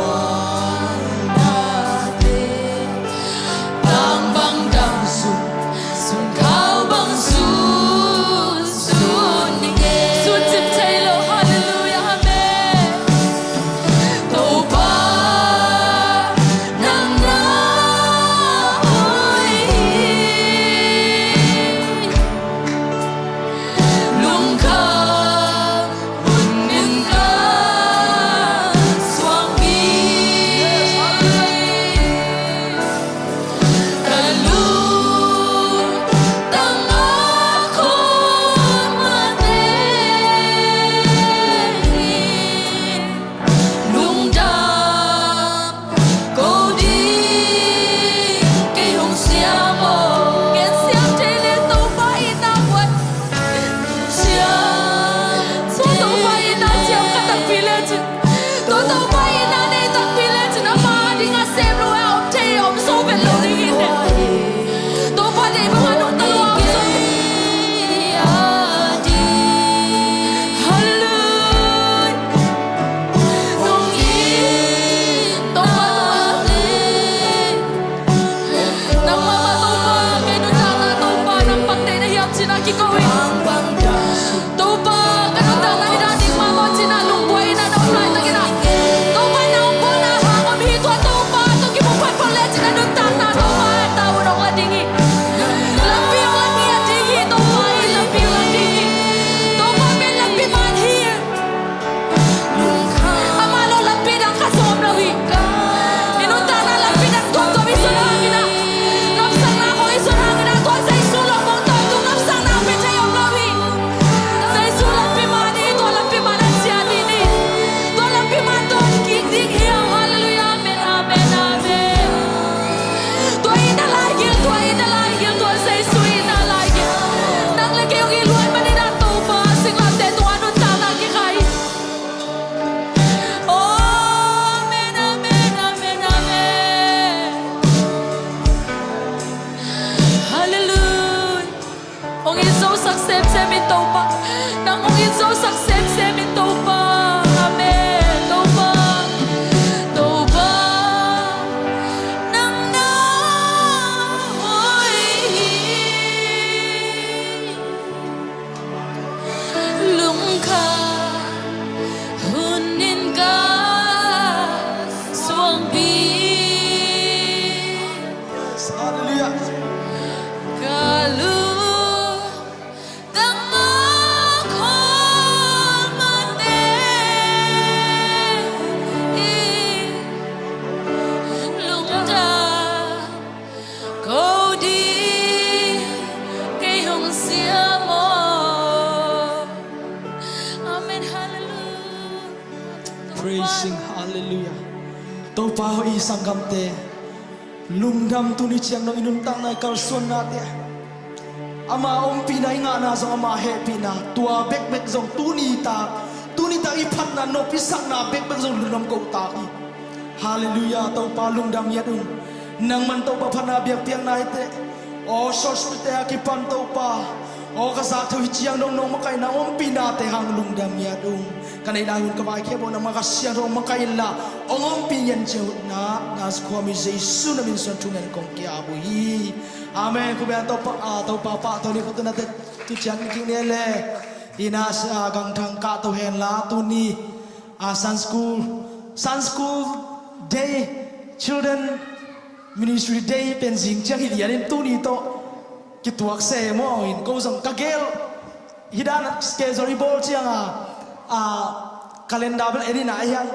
S2: Hallelujah.
S11: Kalu tama khol mate lung da ko di kay hong sia mo. Amen. Hallelujah.
S2: Praising hallelujah. To pa ho isang gamte. Lungdam tu ni chiang no inuntang na kalson natin. Ama om pinay nga na zong ama happy na. Tua bek bek zong tunita ipat na no pisang na bek bek zong lungdam ko taki. Hallelujah. To pa lungdam yadung. Nang man to pa panabiyak piang na ite. O sos pite akipan to pa. O kasak tu chiang dong nong makay na om pinate hang lungdam yadung. Kanay dahon kabay kebo na makasiyang rong makayla. Ong pinyan jehut na nas kuami Yesu na minsan tungan kong kiabuhi. Amen. Kubiyan to pa to ni ko tunate tu chiang king nele. Inas gang thang ka to hen la tu ni Sun School Day Children Ministry Day pensing chiang hilianin tu ni to kituak se mo in ko sang kagel hidan schedule ball chiang kalenda bel eri na yang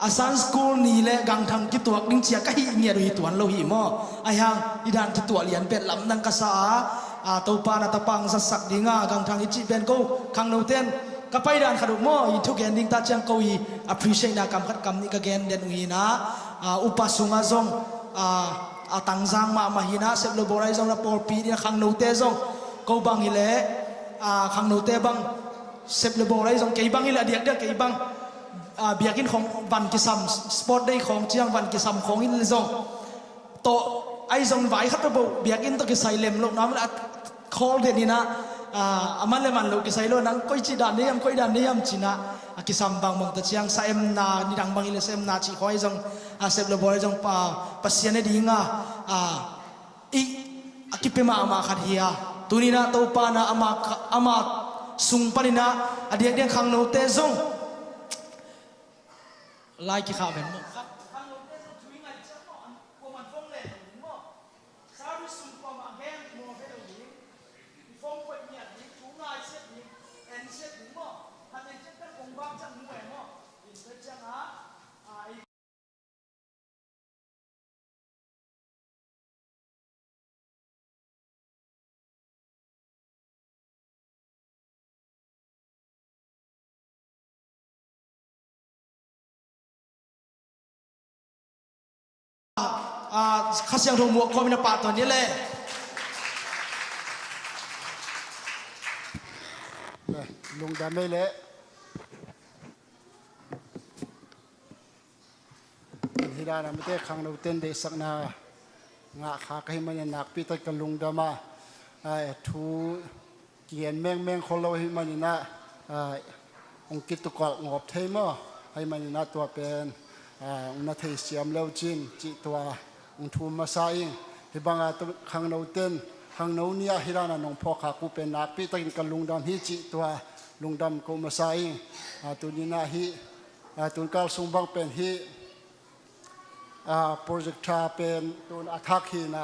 S2: Sun School ni le gang thang kituak ning chia ka hi ngia ro hi tuan lo hi mo ayang hidan kituak lian bet lam nang ka sa to pa na tapang sa sak dinga gang thang ichi ben ko khang no ten ka pai dan khaduk mo i thu gen ding ta chiang ko hi appreciate na kam khat kam ni ka gen den wi na upasunga zong tangzang ma mahina sep lo borai zong na por pi ni khang no te zong ko bang hi le khang no te bang sep le borai zong ke bang hi la diak ke bang biakin khong van kisam sport day khong chiang van kisam khong in zong to ai zong vai khat bo biakin to ke sai lem lo nam la call de ni na aman le man lo ke sai lo nang koi chi dan ni am koi dan ni am china kisam bang mong ta chiang sa em na ni dang bang ile sem na chi khoi zong sep le borai zong pasian ne dinga akipema ama khat hiya tunina to pa na ama sung panina adiak dia khang no te zong lai ki kha ben mo khasiang thong mo ko mina pa to ni le
S6: lung da me le hira na mate khang no ten de sak na nga kha ka hi man nak pi ta ka lung da ma thu kien meng kholo hi man na ong kit to kol ngop thei mo ai man na to pen na thei siam lo chin chi to thu ma sa ing hi banga to khang no ten khang no nia hirana nong pho kha ku pen na pi takin ka lungdam hi chi to lungdam ko ma sa ing tu ni na hi tun kal sung bang pen hi project tra pen tun athak hi na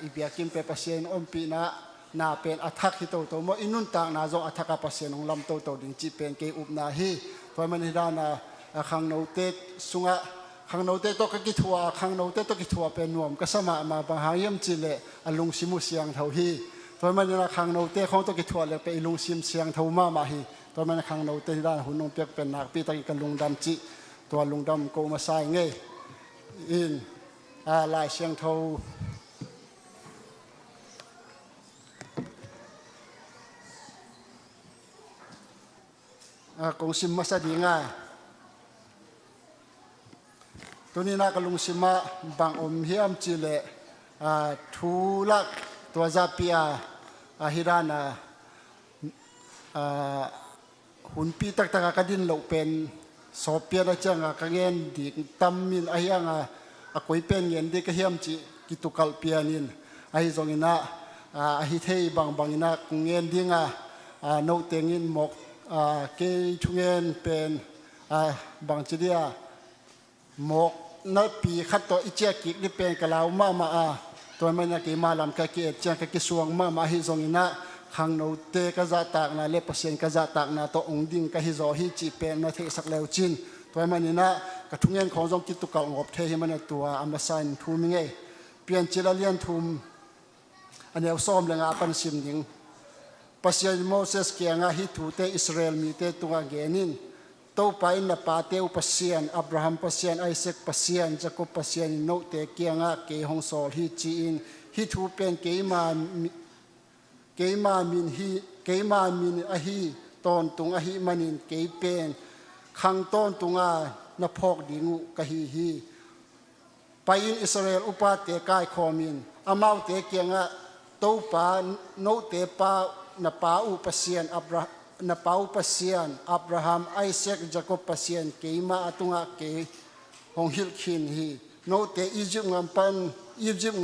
S6: ibiakim pe pasien ompi na pen athak hi to mo inun tang na zo athaka pasien ong lam to ding chi pen ke up na hi to man hirana khang no te sunga khang no te to ka ki thua khang no te to ki thua pe nuam ka sama ma bang hayam chile alung simu siang thau hi toy man na khang no te khong to ki thua le pe ilung sim siang thau ma hi toy man khang no te da hunong pek pen nak pi ta ki lung dam chi to lung dam ko ma sai nge in lai siang thau kong sim ma sa di ngaตัวนี้นักลุงสิมาบางอมเฮียมจิเลทูลักตัวซาปีอาฮิรานาหุ่นปีตักกระดินเหลวเป็นสอบเปียนะจังกระเงินดีตั้มมินอาฮิยังกุยเป็นเงินดีกระเฮียมจิกิตุกัลเปียนินอาฮิจงอินะอาฮิเทยบางอินะกงเงินดีงโนเตงินหมกเกยชุเงินเป็นบางจีเดียหมกนับปีขัดตัวอิเจกิกนี่เป็นกะลาวมา ตัวมันนักมาลำกะเกียจังกะกิสวงมาฮิซงอินะขังโนเตกะจะตากนาเลปเซียนกะจะตากนาตัวองดิ่งกะฮิโซฮิจีเป็นนาเทสักเลวจินตัวมันนี่นะกะทุงเงินของจงกิตุกะงบเทให้มันตัวอัมบาสันทูมิงเอเปลี่ยนจิลเลียนทุมอันนี้ซ้อมเรื่องอาปันซิมดิงปัสยาโมเสสเกียงาฮิทูเตอิสราเอลมีเตตัวเกนินโตไปนับปาเตอุปัสยานอับราฮัมปัสยานไอเซกปัสยานจักรปัสยานโนเตเกียงาเกฮงโซลฮิจีอินฮิทูเป็นเกมามินอหิตอนตุงอหิมันินเกเป็นขังตอนตุงานพอกดิงูกะฮีไปอินอิสราเอลอุปาเตกายคอมินอามาวเตเกียงะโตปาโนเตปานปาอุปเซียนอับราฮัมไอเซกจักรปัสยานเกมาตุงเกฮงฮิลคินฮีโนเตอียิปต์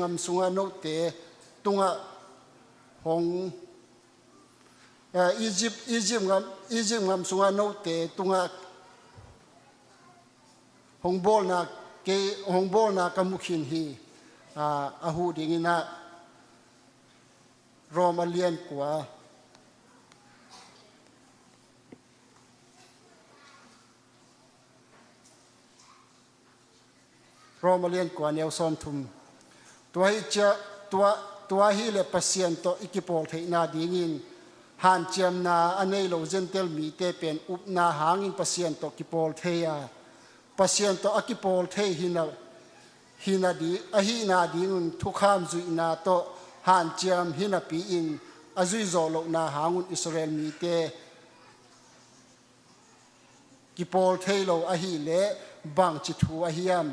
S6: งำสุงโนเตตุงฮงอียิปต์งำสุงโนเตตุงฮงโบลนากมุขินฮีอาหูดิงินะรอมาเลียนกว่าเนียวซ้อมทุมตัวฮีเลปเซียนตัวอิกิโปลเทนาดิงินหันเจียมนาอันนี้เราเจนเตลมีเตเป็นอุปนาหางินปเซียนตัวกิโปลเทียปเซียนตัวกิโปลเทหินาดีงุนทุกขามจุยนาตัวหันเจียมหินาปีอินอาจุยโจโลนาหางุนอิสราเอลมีเตกิโปลเทโลอหิเลบังจิตูอหิยาม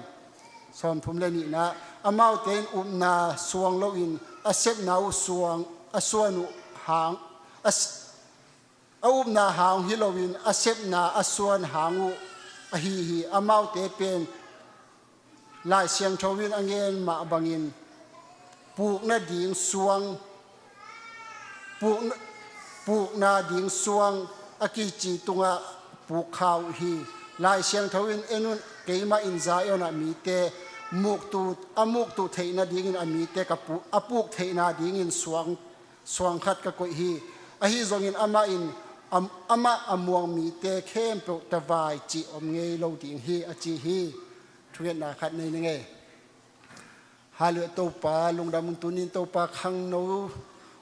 S6: สอนทุมเลนี่นะอามาวเตนอุปนาสวงโลอินอาเซบนาอุสวงอาสวนุหางอุปนาหางฮิโลวินอาเซบนาอาสวนหางอุอหิอามาวเตเป็นลายเสียงทวินอังเงินมาบังอินปูกนาดิงสวงปูกนาดิงสวงอากิจิตุงะปูกขาวฮีลายเสียงทวินเอนุนเกมาอินซาเอนามีเตมุกตูเทนาดิงินอามีเตกับปูอปูกเทนาดิงินสวงขัดกับกุยฮีอหิจงินอามาอินอามาอมวงมีเตเข้มปุตวายจีอมเงยโลดิงฮีอจีฮีทุเรียนนาขัดในนึงเงฮาเลโตปาลุงดามุนตุนินโตปาขังโน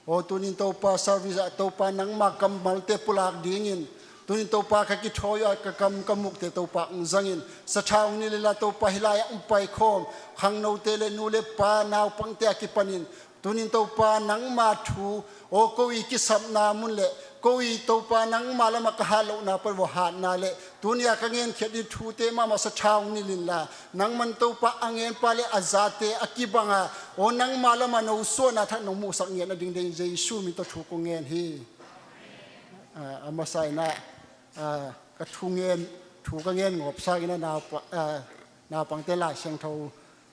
S6: โอตุนินโตปาซาวิซาโตปานังมากำมัลเตปุลากดิงินตุนินโตปาขกิทอยกกำมุกเตโตปาอุจังินสะชาวนิลลาโตปาฮิลายอุปายคอมขังโนเตเลนูเลปานาวปังเตกิปันินตุนินโตปานังมาทูโอโกอีกิสับนามุนเลโกอีโตปานังมาละมกฮาโลนาปวหานาเลตุนิยากังเงินเขดิทูเตมาสะชาวนิลินลานังมันโตปาอังเงินปาเลอาซาเตอกิบังโอนังมาละมาโนโซนาทักนมูสังเงินอดิงเดงเจซูมิตทูกงเงินฮีอามาไซนะกระทุงเงินถูกเงินงบใส่นะนาวปังเตลาเชียงเทา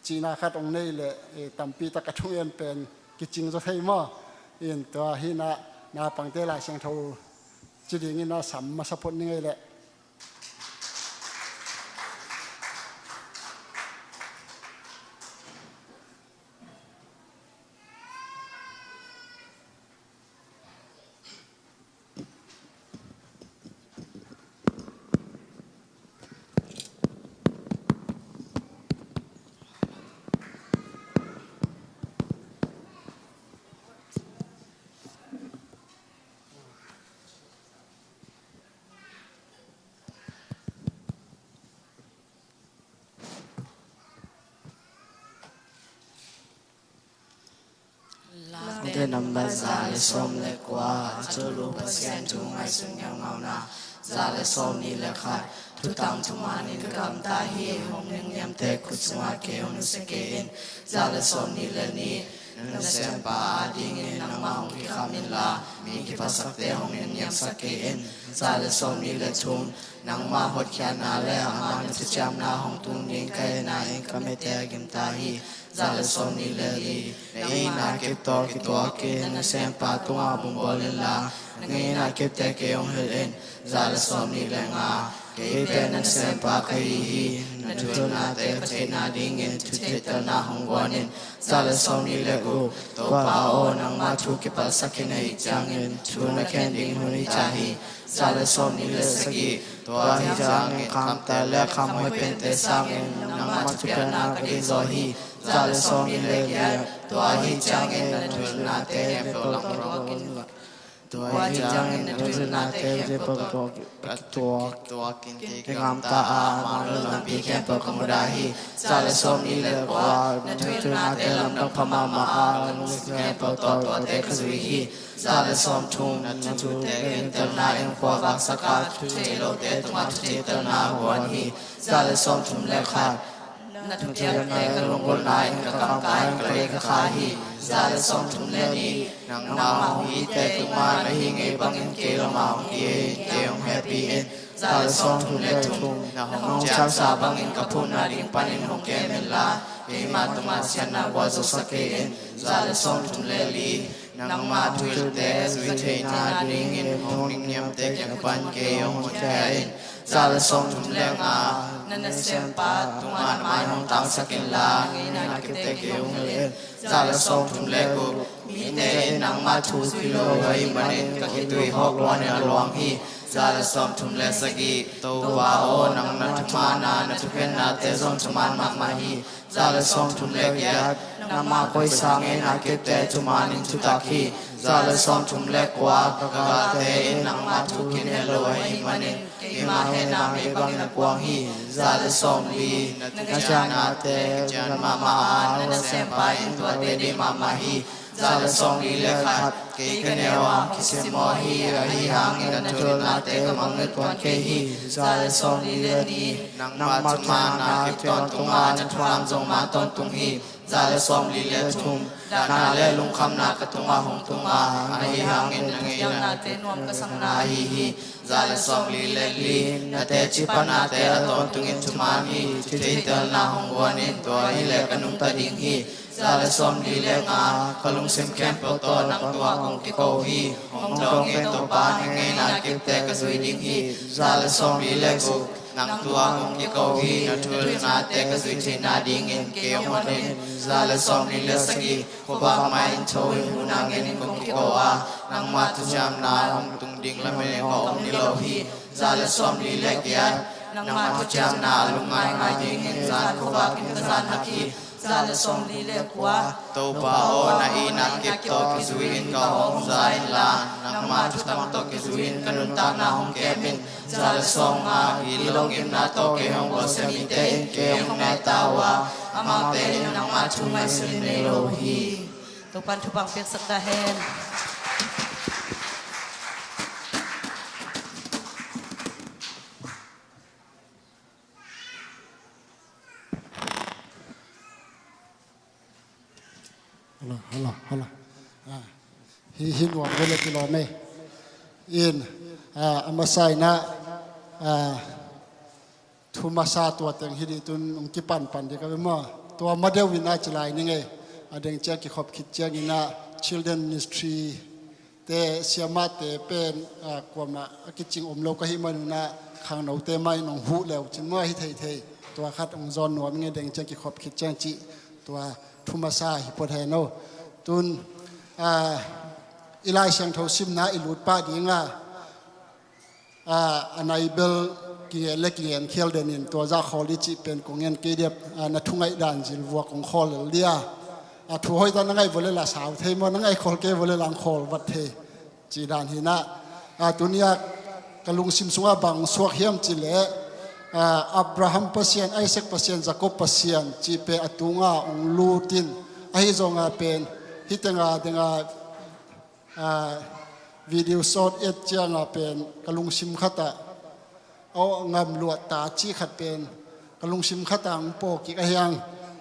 S6: จีนาคัดองนี่เลยตั้มปีตะกระทุงเงินเป็นกิจริงจะใช่ไหมอินตัวฮีนาปังเตลาเชียงเทาจีดีงี้นาสัมมาสะพดนี่แหละ
S9: Để nằm bà già lệ xôm lệ quá cho lũ bà sen chú ngay xuống nhau ngào nà già lệ xôm ni lệ khai thu tăng thu mà ni cái cầm ta hi hông nên nhằm tê cút xuống à kê hông sẽ kê in già lệ xôm ni lệ ni nên xem bà đi nghe nằm mà hông kì khám in là mi kì bà sắc tê hông nên nhằm sắc kê in già lệ xôm ni lệ thun nang ma hot kya na le ama na tu cham na hong tung ning kai na in ka me te gim ta hi za le som ni le hi nei na ke to ke na sem pa tu a bum bol la nei na ke te ke ong hel en za le som ni le nga ke pe na sem pa kai hi na tu na te te na ding in tu te ta na hong wan in za le som ni le go to pa o nang ma thu ke pa sakin ai chang in tu na ken ding hu ni cha hi za le som ni le sagi to hi chang in kham ta le kham hoi pen te sang in nang ma thu ke na ka di zo hi za le som ni le ya to hi chang in na tu na te pe lang ro kinตัวที่จังในทุนนาเตเจปกตัวกินที่งามตามาลลำปีแค่ปกมุดาฮีซาเลสมนี่เลกว่าในทุนนาเตลำดังพม่ามาลุสแค่ปกตัวเตขสุยฮีซาเลสมทุ่งในทุนเตเตนาเอ็งขวาวักสกัดทุเตโลเตตุมาทุเตเตนาหัวฮีซาเลสมทุ่งเลขานัทุเทียนในกลงบนนายกำกายกระเลกขาฮีซาเลสมทุ่งเลนีนางนาฮีเตตุมาในหิงเอบังอินเกลมาฮเยเกยงแฮปปี้เอ็นซาเลสมทุ่งเลทุ่งนางน้องชาวสาบังอินกับพูนาดิงปันอินฮงเกเมลาเอมาตุมาเซียนาวาโซสเกเอ็นซาเลสมทุ่งเลลีนางมาทุลเตสวิเทนาดิงอินฮงนิงเนียมเตกยังปันเกยงฮงเกเอ็นซาเลสมทุ่งเลงานันเซมปาตุมาไมฮงตังสกินลางีนาคิเตเกยงเอ็นซาเลสมทุ่งเลกุมีเตนางมาทุสิโลไวมันเอ็นกะคิตุยฮอกลวนเอลวงฮีซาเลสมทุ่งเลสกีโตวาโอนางนัทมานานัทุเพนนาเตซอมชมานมากมาฮีซาเลสมทุ่งเลกยานามาคอยสังเอนาคิเตจุมานินทุตักฮีซาเลสมทุ่งเลกวากะกะเตนางมาทุกินเอโลไวมันเอ็นกิมาเฮนาเมบังนักวงฮีซาเลสมลีนัจานาเตจันมามานัเซมปาอินตัวเตดิมามาฮีซาเลสมลีเลขัดเกกเนวาคิสิมอฮีระฮีหังอินทุนาเตกมังเนตวันเคฮีซาเลสมลีเลนีนางมาตุมานาคิปตอนตุมานัทวามจงมาตอนตุงฮีซาเลสมลีเลทุมนาเลลุงคำนากตุมาหงตุมาอาฮีหังอินนังเอนาเตนวมกสังนาฮีซาเลสมลีเลลีนาเตจิปนาเตอตอนตุงินทุมาฮีทิเตเตนาหงวันอินตัวฮีเลกนุมตะดิงฮีซาเลสมลีเลงาขลุงเซมแคมปตอนังตัวคงกิโกฮีหงดองเอตปานเงนาเก็บเตกสุยดิงฮีซาเลสมลีเลกุนางตัวคงกิโกฮีนาทุลนาเตกสุยเทนาดิงเอ็นเกยมวันเอ็นซาเลสมลีเลสกีขบางไม่อินโชยหูนางเอ็นคงกิโกอานางมาตุจามนาหงตุงดิงละเมงอมนิโลฮีซาเลสมลีเลกยานางมาตุจามนาลุงไงไงดิงเอ็นซานขบากินกซานฮักฮีซาเลสมลีเลกัวโตปาโอนาอีนักเก็บโตกิสุอินก็หงใจลานางมาตุตังโตกิสุอินกันนุตานาหงเก็บินซาเลสมอาฮิลงอิมนาโตเกหงวเซมิเตอินเกหงนาตาวาอามาเตนางมาตุไมสุนเนโลฮี
S11: ตุปันทุบังเปียกสักดาเฮน
S6: ฮัลโหลหินหวังเวลากิโลเมตรอินอามาใส่นะทุมาซาตัวเต็งฮิดิตุนองคิปันดีกับมาตัวมาเดวินาจลายนี่ไงอเดงเจ้ากิขอบคิดเจ้านี่นะ Children Ministry เตเสียมาเตเป็นกว่ามากิจจริงโลกหิมันนะข้างหนูเตไม่หนองหูแล้วจึงว่าให้ไทยตัวคัดองจอนหนวมไงเดงเจ้ากิขอบคิดเจ้าจีตัวทุมาซาฮิปโปเทโนตุนอิไลเชียงทศิมนาอิลุดป้าดีงาอันไอเบลกิเล็กเลียนเคียลเดนินตัวจากคอลิจิเป็นกงเงินเกียบนัทุงไอดันจิลวัวของคอลเลียถูกให้ตอนนั้นไงบริลาสาวเทมันนั้นไงคอลเกบริลังคอลวัดเทจีดานหินะตุนี้กลุงซิมสุงบังสวกเฮียมจิเลอับราฮัมเปอร์เซียนไอเซกเปอร์เซียนจาก็เปอร์เซียนจีเปอตุงาองลูตินไอจงเป็นฮิตงาเดงวิดีโอสดเอ็ดเจียงเป็นกลุงซิมขัดเอางามลวดตาจีขัดเป็นกลุงซิมขัดองโปกิกยัง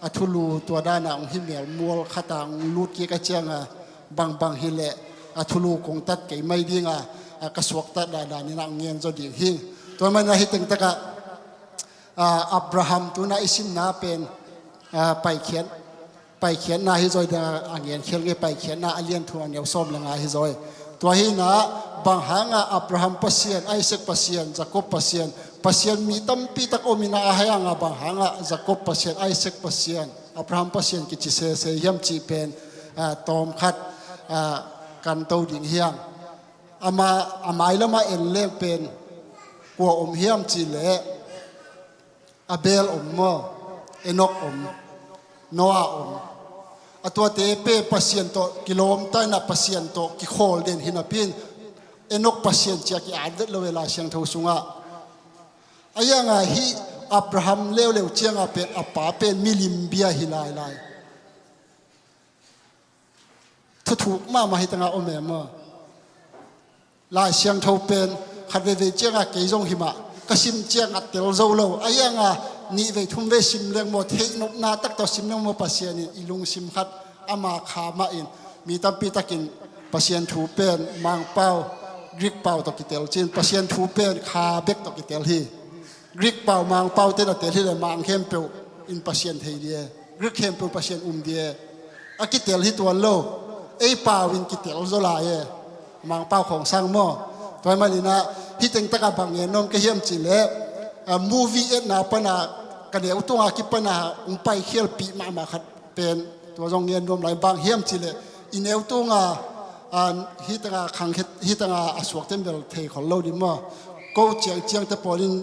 S6: อัทุลูตัวด้านองหิเมียลมัวขัดองลูดกิกเจียงบางฮิเลอัทุลูคงตัดเกยไม่ดีงกระสวกตัดดานี่นางเงียนจดีหิงตัวมันฮิตงตะกะอับราฮัมตัวน่าอิสิมนาเป็นไปเขียนนาฮิจอยเดอังเงียนเขียนเงไปเขียนนาอเลียนทัวเนียวส้มละงาฮิจอยตัวหินะบางหางอับราฮัมเปอร์เซียนไอเซกเปอร์เซียนจาก็เปอร์เซียน pasien mi tampi tak omina ahayang abang hanga Jacob pasien Isaac pasien Abraham pasien ki chi se yam chi pen tom khat kan to ding hiang ama amai lama en le pen ko hiam chi le Abel mo Enoch Noah atwa te pe pasien to kilom ta na pasien to ki khol den hinapin Enoch pasien chia ki adet lo la siang tho sunga ayanga hi Abraham leo chianga pe apa pe milim bia hilai lai thu ma hi tanga ome ma la siang tho pen khat ve chianga ke jong hima kasim chianga tel zo lo ayanga ni ve thum ve sim leng mo thei nok na tak to sim mo pasien ilung sim khat ama kha ma in mi tampi takin pasien thu pen mang pau Greek pau to kitel chin pasien thu pen kha bek to kitel hi Greek pau mang pau te na tel hi le mang khem pe in pasien thei die Greek khem pe pasien die a kitel hi to lo ei pau in kitel zo la ye mang pau khong sang mo toy malina hi teng taka bang ye nom ke hiam chi le movie et na pana ka deu tu nga ki pana pai khel pi ma khat pen to jong yen nom lai bang hiam chi le in eu tu nga hi tanga khang hi tanga aswak tem bel thei khol lo di mo ko chiang te polin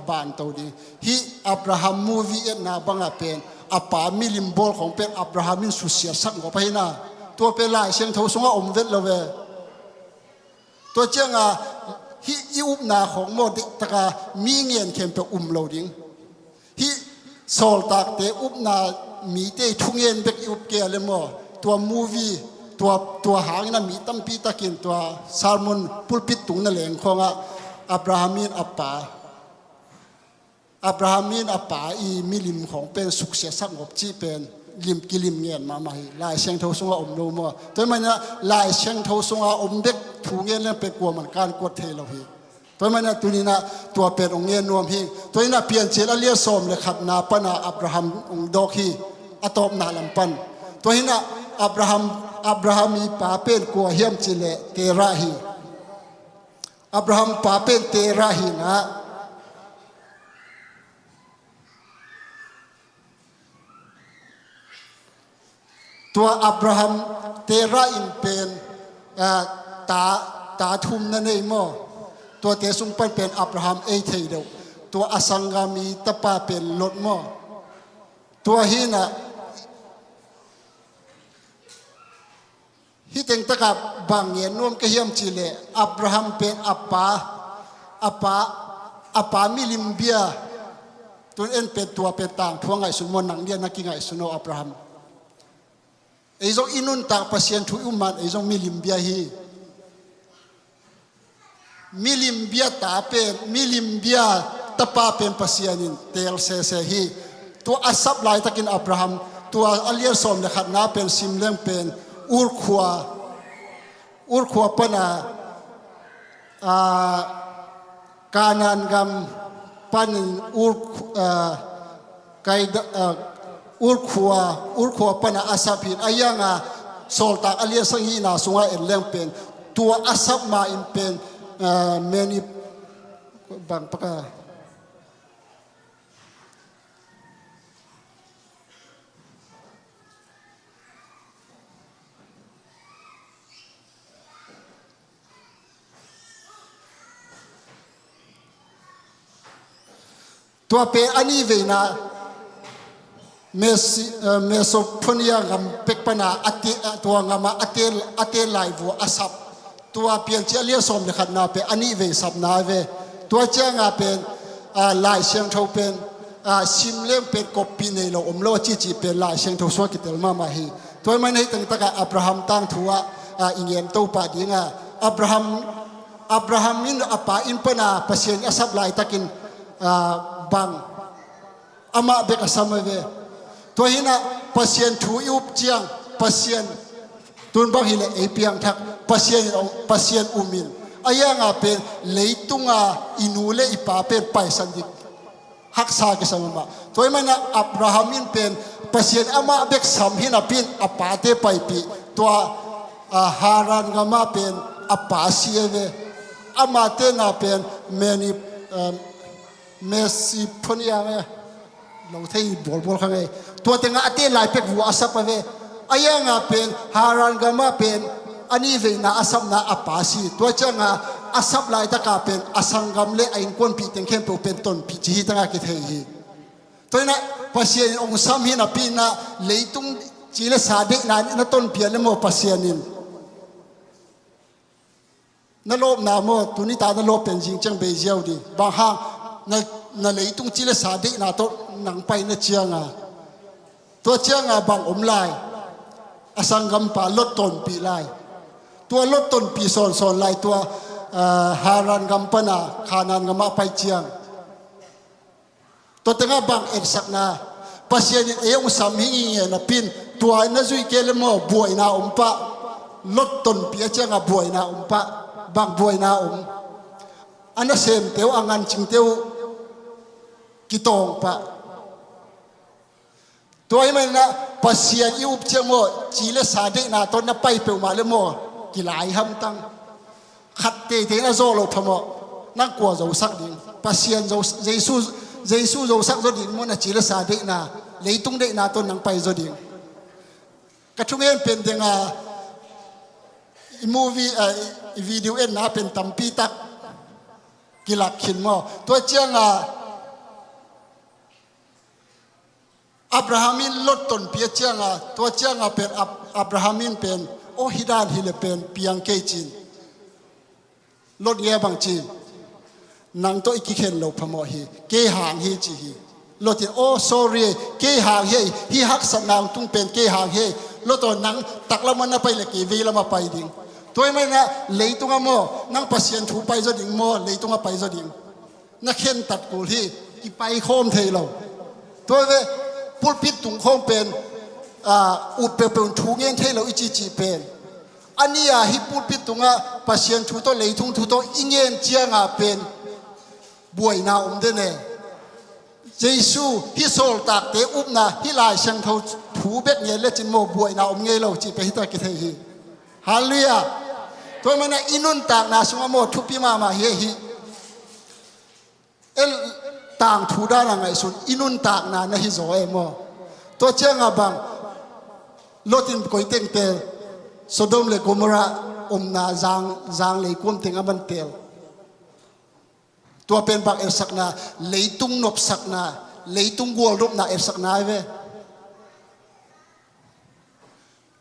S6: ban to di hi Abraham movie et na banga pen apa milim bol khong pen Abraham in susia sak ngo pa hina to pe lai siang tho sunga om vet lo ve to chianga hi iup na khong mo dik taka mi ngien khem pe lo ding hi sol tak te up na mi te thungen bek up ke le mo to movieตัวหางนั้นมีตั้มปีตะกินตัวซาลมอนพุลปิดตุงนั่นแหลงของอับราฮัมินอับราฮัมินอัปปาอีมิลิมของเป็นสุขเสียสักงบจีเป็นลิมกิลิมเงียนมาใหม่ลายเชียงเทาสงอาอมโลมัวตัวมันนะลายเชียงเทาสงอาอมเด็กถูเงียนเล่นเป็นกลัวมันการกวดเทเราฮีตัวมันนะตัวนี้นะตัวเป็นองเงียนนวมฮีตัวนี้นะเปลี่ยนเจลเลียสอมเลยขัดนาปนาอับราฮัมองดอกฮีอะตอมนาลำปันตัวนี้นะอับราฮัมมีป่าเป็นกัวเฮียมจิเลเตระฮีอับราฮัมป่าเป็นเตระฮีนะตัวอับราฮัมเตระอินเป็นตาทุมนั่นเองมั้งตัวเตสุงเป็นอับราฮัมเอเทเดวตัวอสังกามีตะปาเป็นลดมั้งตัวฮีนะฮิตเองตะกับบางเงินนวมกะเฮียมจิเลอับราฮัมเป็นอัปปามิลิมเบียตัวเอ็นเป็นตัวเป็นต่างทวงไงสุนมนังเดียนักกิงไงสุนโออับราฮัมไอ้จงอินุนต่างภาษาทุยุมันไอ้จงมิลิมเบียฮีมิลิมเบียตาเป็นมิลิมเบียตะปาเป็นภาษานินเตลเซเซฮีตัวอัศบไลตะกินอับราฮัมตัวอัลเลียสอมเดขัดนาเป็นซิมเลงเป็นอุรขวปนาการันกำปันอุรขวปนาอาศัพินอายังโซลตากอเลียสังฮีนาสุงาเอ็นเลี้ยงเป็นตัวอาศับมาอินเป็นเมนิบางปะกาตัวเปอันนี้เวนะเมโสโพเนียงำเป็กปนาตัวงำมาอเตลไลวัวอาศับตัวเปลี่ยนเจริญสมเลยขัดนาเปอันนี้เวสับนาเวตัวเจ้างาเป็นลายเชียงเทาเป็นซิมเล่มเป็นกบปีในเราอมโลจีเป็นลายเชียงเทาสวกิเตลมาฮีตัวมันให้ตั้งแต่อับราฮัมตั้งทัวอิงเย็นตัวป่าดีงาอับราฮัมมินอปาอินปนาเปเซียนอาศับลายตะกินบางอามาเบกสามเวตัวหินะปัสยันถูยุบเจียงปัสยันตุนบางหิเลเอเปียงทักปัสยันอุมินอายังเป็นเลยตุงอินูเลอิปาเป็นไปสันดิฮักษาเกสมาตัวมันนะอับราฮัมินเป็นปัสยันอามาเบกสามหินะเป็นอปาเตไปปีตัวฮารันกามาเป็นอปาเซียเวอามาเตนาเป็นเมนิ เมสซี่พนี่ยังไงเราที่บอลข้างไงตัวเต็งอาเต้ลายเป็กหัวอาศัพไปอายังอ่ะเป็นฮารันกามาเป็นอันนี้เวน่าอาศัพน่าอาปาสีตัวจังอ่ะอาศัพลายตะกาเป็นอาสังกำเล่ไอ้คนปีเต็งเข้มเป็นต้นปีจีตั้งอากิเทยีตัวนั้นภาษาองค์สามีน่ะปีน่ะเลยตุงจีเลสาเด็กนั่นต้นเพียรเลยมั่วภาษานินนั่นโลบน้ำมั่วตัวนี้ตานั่นโลบเป็นจริงจังเบเจียวดีบางห้างนั่นเลยตุงจีเลสาเด็กนั่นต้นหนังไปนั่นเชียงอ่ะตัวเชียงอ่ะบางอมลายอาสังกำปาลดต้นปีลายตัวลดต้นปีสอนลายตัวฮารันกำปนาขานันกำมาไปเชียงตัวตั้งบางเอกสักนาภาษาเอวสามีเงี้ยนะปินตัวนั่นจุยเกลมอบวยนาอมปะลดต้นปีเชียงบวยนาอมปะบางบวยนาอมอันนั้นเสมเตียวอังันจิงเตียวกิตองปะตัวนี้มันนะภาษาอิวเชียงโมจีเลสาเดนาตอนนั้นไปเปิลมาเลยโมกี่หลายห้ำตั้งขัดเตะนะโซโลพมนักกลัวเราสักดิ่งภาษาเราเยซูเราสักเราดิ่งมันจีเลสาเดนาเลยตุงเดนาตอนนั้นไปเราดิ่งกระทุ่งเอ็นเป็นยังไงมูวีวิดีโอเอ็นนะเป็นตัมปีตักกิลักขินโมตัวเจ้าอับราฮัมินลดต้นเปียเจียงตัวเจียงเป็นอับราฮัมินเป็นโอฮิดานฮิเลเป็นเปียงเกจินลดเงี้ยบางจีนนังตัวอีกเข็นเราพมอฮีเกหางฮีจีฮีลดที่โอ้ sorry เกหางเฮฮีฮักสนางตุงเป็นเกหางเฮลดตัวนังตักละมันไปเลยกีวีละมาไปดิ่งตัวไม่นะเลยตุงโมนังปัสยันถูไปจะดิ่งโมเลยตุงไปจะดิ่งนักเข็นตัดกูที่กีไปโคมเทเราตัวเวพูดพิษตุงคงเป็นอุดเป็นทูเงี้ยเทเราอิจิเป็นอันนี้ฮิพูดพิษตุงภาษาทูโตเลยทุงทูโตอิเงี้ยเจียงเป็นบวยนาเดเน่เยซูฮิโซลตักเตอุบนาฮิลายเชียงเทาถูเบ็ดเงี้ยเล็จินโมบวยนาเงี้ยเราจีไปฮิตากิเทฮีฮาเลลูยาตัวมันอินุนตากนาสุงโมทุพิมาเฮฮีต่างทูด้านไงสุดอินุนตากนาฮิโซเอโมตัวเจ้าบังลดอินก๋วยเต็งเตลโซโดมเลโกมรานาจางเลยกุมเต็งอบันเตลตัวเป็นบังเอสักนาเลยตุงนบสักนาเลยตุงกัวรูปนาเอสักนาเว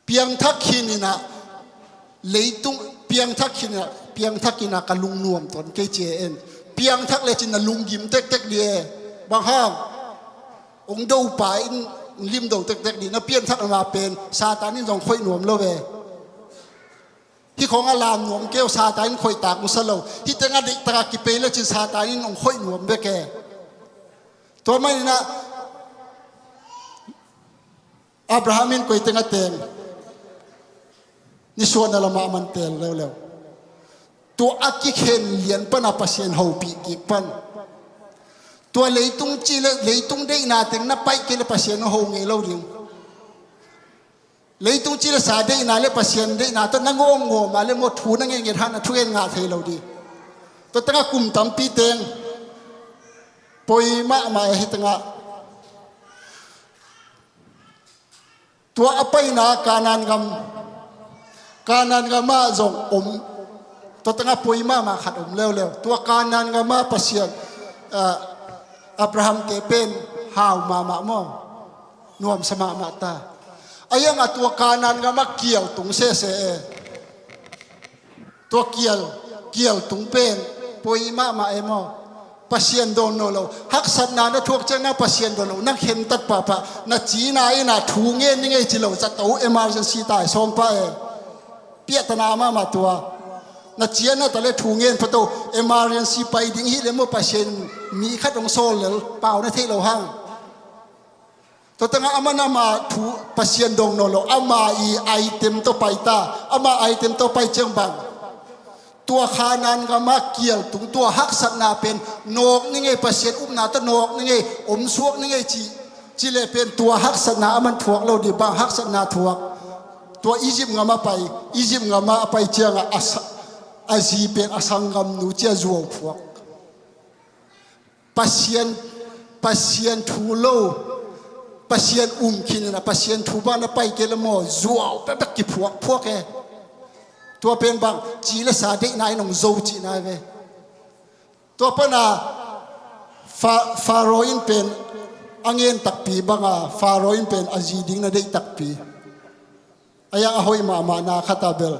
S6: เพียงทักขินินะเลยตุงเพียงทักขินะกะลุงนวมตนเกเจเอ็นเพียงทักเลจินลุงยิ้มเต็กเดียบางห้างองดูไปริมดูเต็กดีนะเพียงทักมาเป็นซาตานี่ต้องค่อยหนวมโลเวที่ของอารามหนวมเกลซาตานี่ค่อยตากมุสโลที่เต็งอดีตตะกิเปเลจินซาตานี่ต้องค่อยหนวมเบแกตัวไม่นะอับราฮัมินค่อยเต็งเต็งนี่ส่วนอะไรมามันเต็งเร็วตัวอักกิเคนเลียนปนาปัสยันหูปีกิปันตัวเลยตุงจีเลยตุงได้นาเต็งนับไปกิเลปัสยันหูเงยเล่าดิ่งเลยตุงจีเลสาได้นาเลปัสยันได้นาตัวนั่งงงมาเลหมดทูนั่งเงี้ยท่านทุเรียนงาเทเราดีตัวตั้งกลุ่มตั้มปีเต็งปอยมาให้ตั้งตัวอภัยนาการนันกำมาจงตัวตั้งปุยมาขัดเร็วตัวการนั้นก็มาประเสริฐอับราฮัมเตเป็นหาวมามอนวมสมามาตาไอ้ยังตัวการนั้นก็มาเกี่ยวตุงเสตัวเกี่ยวตุงเป็นปุยมาเอมอประเสริฐโดนโนโลฮักสันนานะทุกเจ้าน่าประเสริฐโดนโลนักเห็นตัดป่าน่าจีน่าน่าทูเงี้ยนี่ไงจิโลจะตัวเอมาร์เจนซีตายส่งไปเปียตนามาตัวนักเชียนนั่นแต่ละถูเงินพระโตเอมาเรียนซีไปดิ้งฮิเลมปัสเชนมีขัดองโซลเลยเปล่าในเทเราห้างตัวตั้งอามานามาถูปัสเชนดงโนโลอามาอีไอเต็มตัวไปตาอามาไอเต็มตัวไปเจียงบังตัวขานันก็มาเกี่ยวถึงตัวฮักสักนาเป็นโนกนี่ไงปัสเชนอุ้มนาตโนกนี่ไงอมสวกนี่ไงจีเลเป็นตัวฮักสักนามันถ่วงเราดีบางฮักสักนาถ่วงตัวอียิปต์งามาไปอียิปต์งามาไปเจียงอาซีเป็นอสังกรรมนูเจ้าจวบพวกภ pasien thu lo pasien kin na pasien thu ba na pai ke le mo zuaw pe ki phuak ke tua pen bang chi le sa de nai nong zo chi nai ve tua pa na faroin pen angin takpi banga faroin pen aziding na de takpi aya ahoi ma na khatabel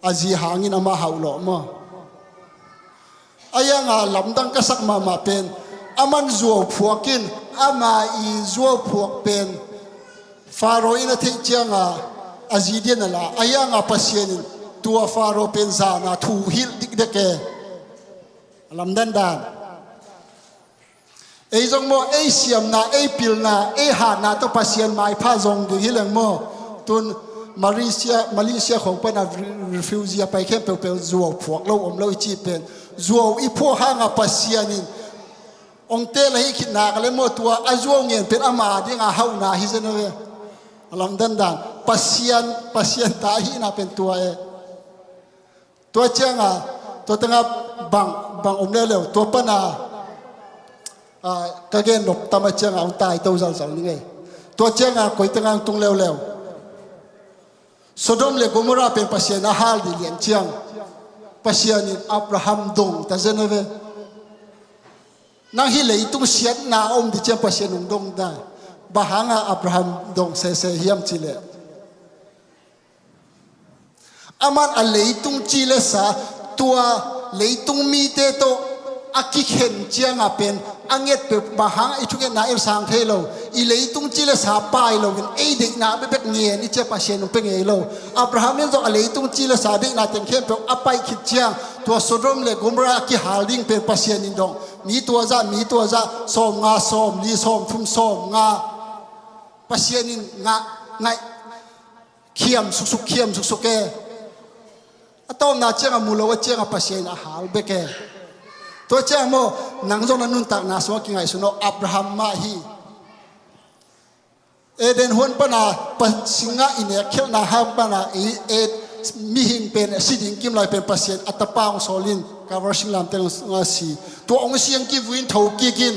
S6: azi hangin ama haulo mo aya nga lamdang kasak mama pen aman zuaw phuakin ama i zuaw phuak pen faroin a thei chianga azidian la aya nga pasien tua faro pen za na thu hil dik de ke lamdan dan ei jong mo ei siam na ei pil na ei ha na to pasien mai pha jong de hileng mo tun Malaysia khong pa na refugee pa khem pe zuaw phuak lo om lo chi pen zuaw i pho ha nga pasianin ong te la hi khit na ka le mo tua azuaw ngen pen ama di nga hau na hi zeno ve alam dan dan pasian ta hi na pen tua e tua changa to tanga bang om le to pa na ka gen nok tama changa ong tai to zal zal ni nge to changa koi tanga tung lew Sodom le Gomorrah pen pasien a hal di lian chiang pasien in Abraham dong ta zenove nang hi lei tung siat na om di chiang pasien ung dong da bahanga Abraham dong se hiam chile aman a lei tung chile sa tua lei tung mi te to aki khen chiang a pen anget pe bahang I thuke na sang thelo I lei tung chile sa pai lo gen ei de na be bek ngien I che pasien pe ngei lo Abraham yen zo a lei tung chile sa de na ten khem pe apai khit chiang tua Sodom le Gomorrah ki halding pe pasien in dong mi tua za som nga som li som thum som nga pasien in nga ngai khiam suk ke atom na chiang a mulo chiang a pasien a hal be ke to cha mo nang zo na nun tak na so ki ngai suno Abraham ma hi eden hon pana pasinga ine khel na ha pana e mi hing pen siding kim lai pen pasien atapang solin cover singlam tel nga si to ong siang ki win tho ki kin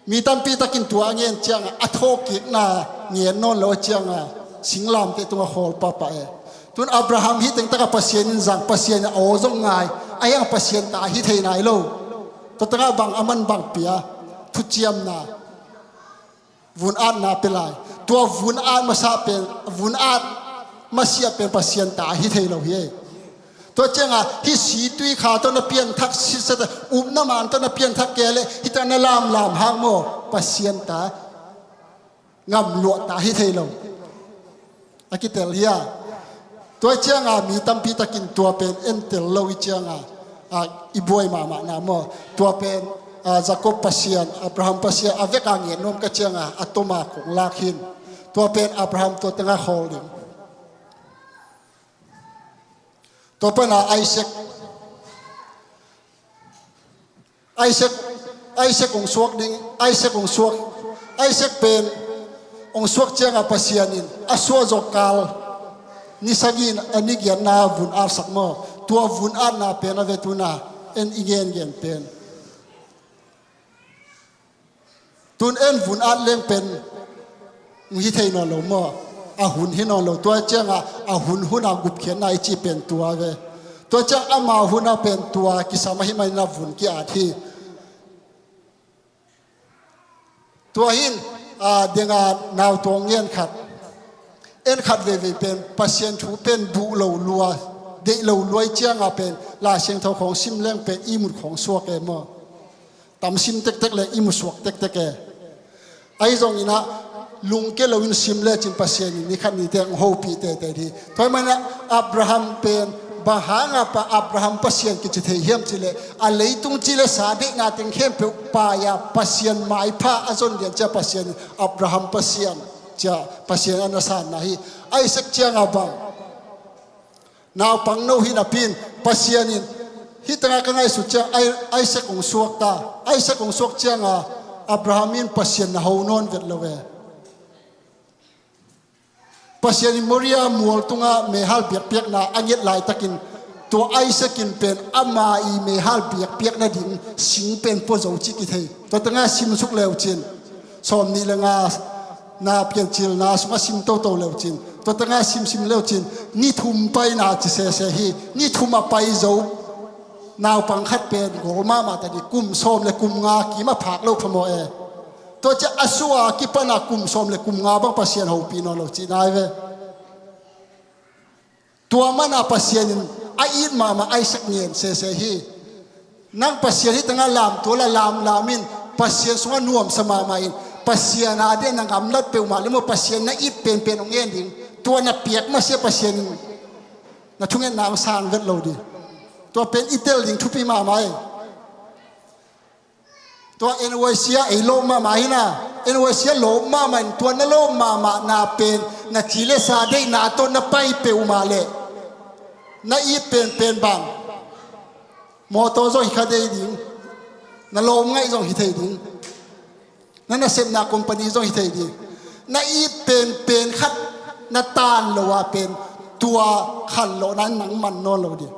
S6: mi tam pi takin tu angen chang athok ki na ngien non lo chang singlam te tu hol papa e tun Abraham hi teng taka pasien in zang pasien o zong ngai ayang pasien ta hi thei nai lo to tanga bang aman bang pia thu chiam na vun an na pelai to vun an masa pen vun an masia pen pasien ta hi thei lo hi to chenga hi si tui kha to na pian thak si sa na man to na pian thak kele hi ta na lam hang mo pasien ta ngam lo ta hi thei lo akitel ya to changa mi tampi takin tua pen entel lo changa iboi mama na mo tua pen Jacob pasien Abraham pasien avek angin nom ka changa atoma kong lakhin tua pen Abraham to tanga holding to pana Isaac ong suak ding Isaac pen ong suak changa pasienin aswa zokal nisagin anigyan na vun ar sakmo tua vun ar na pen avetuna en igen gen pen tun en vun ar leng pen ngi thei no lo mo a hun hin no lo tua changa a hun huna gup khen na chi pen tua ve tua cha ama huna pen tua kisama hi mai na vun ki a thi tua hin denga naw tong yen khat en khat ve pen pasien thu pen bu lo lua de lo loi chiang a pen la seng tho khong sim leng pen I mut khong suak ke mo tam sim tek le I mu suak tek ke ai zong ina lung ke lo in sim le chin pasien ni khan ni te ho pi te di thoi mana Abraham pen bahanga pa Abraham pasien ki chithe hiam chile a leitung chile sa de na teng khem pe pa ya pasien mai pha azon dian cha pasien Abraham pasien cha pasien anasan na hi Isaac chiang abang now pang no hi na pin pasienin hi tanga ka ngai su cha Isaac ong suak ta Isaac ong suak chiang Abrahamin pasien na ho non vet lowe pasien Moria mual tunga mehal biak na anget lai takin ตัวไอเสกินเป็นอามาอีเมฮัลเปียกนาดิ่งสิงเป็นปโจจิกิเทตัวตั้งซิมสุกเลวจินสอมนี่ละงานาเปียนจิลนาสมาซิมโตเลวจินตัวตั้งซิมเลวจินนี่ทุ่มไปนาจิเสฮีนี่ทุ่มมาไปโจนาวปังคัดเป็นโกมาแต่ดิกุมสอมเลยกุมงากีมาผักโลกพมอเอตัวจะอสัวกิปนากุมสอมเลยกุมงาบังปัสยานหูปีนอเลวจินายเวตัวมันอาปัสยานินไออินมาไอสักเนียนเสฮีนั่งปัสยาที่ตั้งลามตัวละลามินปัสยาสวนนวมสมามาอินปัสยานาเดียนังกำลัดเปลมาแล้วมันปัสยานาอิดเป็นองเงินดิ่งตัวน่ะเปียกมาเสียปัสยานินน่ะทุ่งเงินนางสางเวทโลดีตัวเป็นอิเตลดิ่งทุปีมาไหมตัวเอ็นโอเซียไอโลมาไหมนะเอ็นโอเซียโลมามันตัวนั่นโลมานาเป็นน่ะจิเลสาได้นาตัวน่ะไปเปลมาเลยน่ะอีเป็นบางมอโตโซฮิคาเดดิ่งน่ะโลมไงโซฮิเทดิ่งนั่นน่ะเซมนาคอมพานีโซฮิเทดิ่งน่ะอีเป็นคัดน่ะตานโลว่าเป็นตัวขันโลนั้นหนังมันนอนโลดิ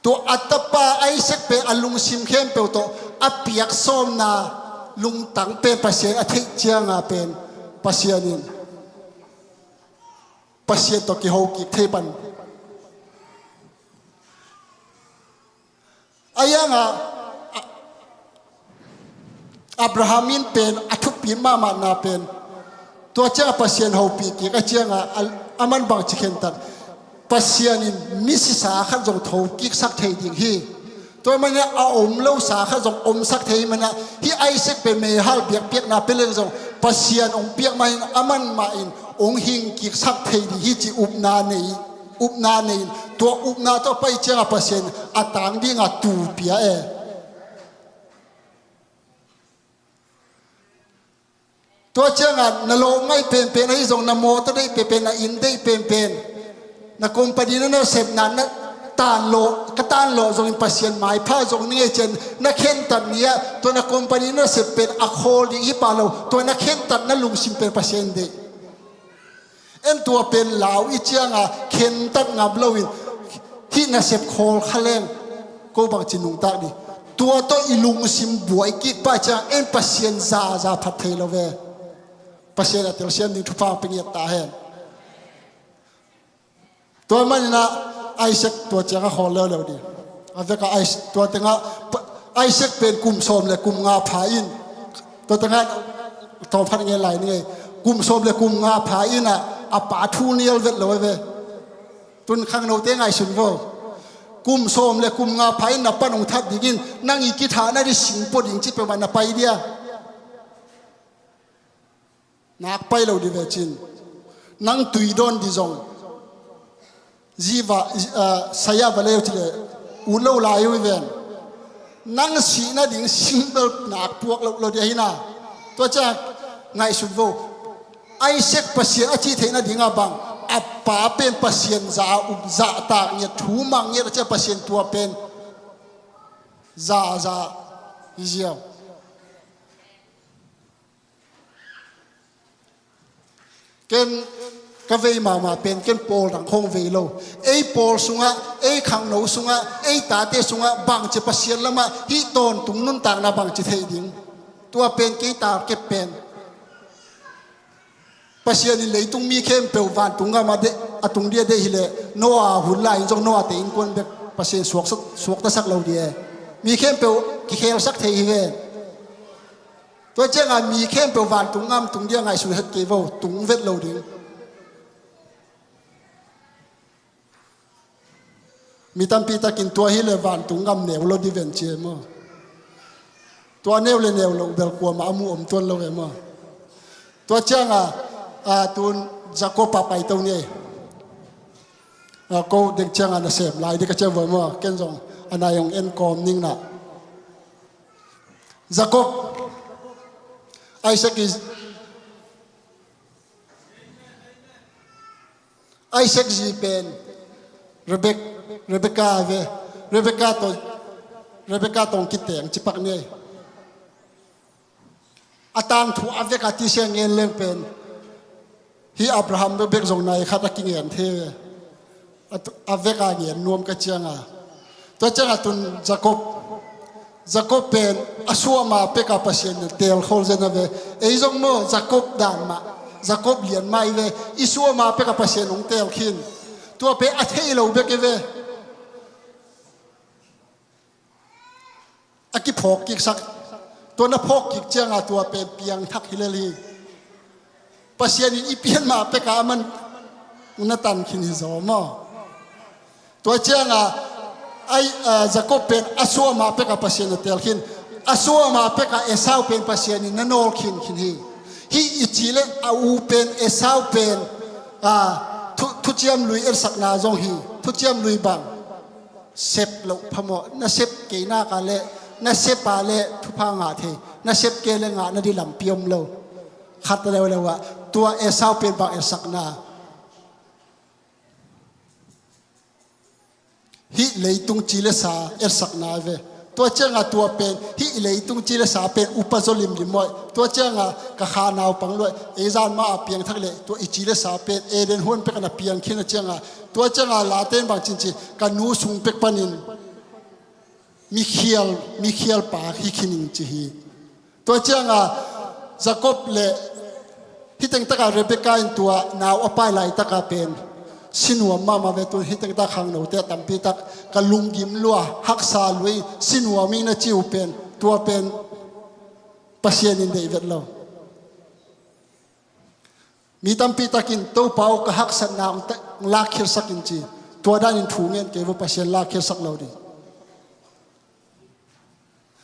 S6: ตัวอัตปาไอเสกเป็นอลุงซิมเข้มเปลโตอเปียกส้มนาลุงตังเป็นปัสเซียอธิเจียงเป็นปัสเซียนินปัสเซียตกิโฮกิเทปันอายังอับราฮัมินเป็นอัทุปินมานาเป็นตัวเจ้าปัสเซียนโฮปีกิกเจียงอามันบังจิเคนตันปัสเซียนินมิสิสาขันจงโถกิกสักเทดิ่งฮีตัวมันเนี่ยเอาอมเล่าสาขันจงอมสักเทมันนะฮีไอเซกเป็นเมฮัลเปียกนาเป็นเรื่องจงปัสเซียนองเปียกมาอินอามันมาอินองหิงกิกสักเทดิ่งฮีจีอุบนาเนตัวอุบนาตัวไปเจ้าปัสเซียนอัตางดิ่งตูเปียตัวเจ้านโลไม่เป็นให้จงนโมตัวได้เป็นอินได้เป็นนักคมปฏินั้นเสพนั้นตานโลก็ตานโลจงอินปัสเซียนหมายผ้าจงนี่เจนนักเข็นตัดเนี้ยตัวนักคมปฏินั้นเสพเป็นอโคลิฮิปาโลตัวนักเข็นตัดนั้นลุงซิมเป็นปัสเซียนเดเอ็นตัวเป็นลาวอิเจียงเข็นตัดงับโลวินที่นักเสพโคลขะเลงก็บางจินุงตาดิตัวตัวอิลุงซิมบวยกิป้าจังเอ็นปัสเซียนซาพัดเทโลเวปัสเซียนเตลเซียนดิทุฟังเป็นยตาเห็นตัวมันนะไอเซกตัวเจ้าก็ขอเร็วดิอาเวกไอตัวตั้งไอเซกเป็นกลุ่มโสมเลยกลุ่มงาผาอินตัวตั้งทองพันเงินไหลนี่กลุ่มโสมเลยกลุ่มงาผาอินอาป่าทูเนียลเวทเลยเว้ตุนข้างโนเตงไอสุนโวกลุ่มโสมเลยกลุ่มงาผาอินนับปนองทับดิกินนั่งอีกิฐานั่งดิสิงปดิงจิตเป็นวันนับไปเดียนักไปเราดิเวจินนั่งตุยโดนดิจงจีวสายบาเลวทีเลยอุลลายวิเวนนั่งสีน่าดิ่งสิงเบลนักพวกเราเดียหินาตัวจ้าไงสุดโวไอเซ็กปัสเซียนอาทิตย์เทน่าดิ่งบังอับป่าเป็นปัสเซียนจ่าอุบจ่าตากเนี่ยถูมังเนี่ยจะปัสเซียนตัวเป็นจ่าอิเจียวเกณฑ์ก็เวมาเป็นเกณฑ์โพลดังคงเวโลไอโพลสุงะไอขังโนสุงะไอตาเตสุงะบางจะปัสเซียนละมาฮิตอนตุงนุนต่างนาบางจะเทดิ่งตัวเป็นกีตาเก็บเป็นปัสเซียนเลยตุงมีเข้มเปลวานตุงมาเดอตุงเดียเดฮิเลโนอาหุ่นลายจงโนอาเตอินคนแบบปัสเซียนสวกตะสักเราเดียมีเข้มเปลวกิเคลสักเทฮิเวตัวเจ้ามีเข้มเปลวานตุงงามตุงเดียไงสุดเฮตเกวตุงเวทเราดิ่งมีตั้มปีตะกินตัวฮิเลวันตุงกำเนวโลดิเวนเจมอตัวเนวเลเนวโลเบลกัวมาอมูอมตัวโลเอมอตัวเจ้าตุนจะโกปะไปตรงนี้ก็เด็กเจ้าเสพลายเด็กเจ้าเวมอเกนจงอันนายองเอ็นกอมนิ่งนะจะโกไอเซกจีเป็นเรเบคก้าเรเบคก้าตรงกิเตงจิปักเนี่ยอาตามถูอเวกาที่เชียงเงินเลี้ยงเป็นฮีอับราฮัมเบกจงในขัดกิเงินเท aveka nge nuam ka chianga to changa tun Jacob pen asua ma peka pasien tel khol zena ve eizong mo Jacob dan ma Jacob lian mai ve isua ma peka pasien ong tel khin tua pe athei lo be ke ve aki phok ki sak to na phok ki changa tua pe piang thak hileli pasien i pian ma peka man unatan khin hi zo mo to changa ai Jacob pen asua ma peka pasien tel khin asua ma peka Esau pen pasien na nol khin hi ichile au pen Esau pen thu chiam lui sakna jong hi thu chiam lui bang sep lo phamo na sep ke na ka le na sep pa le thu pha nga the na sep ke le nga na di lam piom lo khat le wa tua Esau pen bang sakna hi leitung chile sa sakna ve to changa tua pen hi leitung chile sa pen upazolim limoi to changa ka khanau panglo ezan ma piang thakle to ichile sa pen eden hon pe kana piang khina changa to changa laten bang chinchi ka nu sung pek panin mikhial pa hi khining chi hi to changa Jacob le hiteng taka Rebecca in tua naw apai lai taka pen sinuam mama ve tu hiteng ta khang no te tampi tak kalungim lua haksa lui sinuami na chiu pen tua pen pasien in David lo mi tampi takin to pau ka haksan na lakhir sakin chi tua dan in thungen ke vo pasien lakhir sak lo di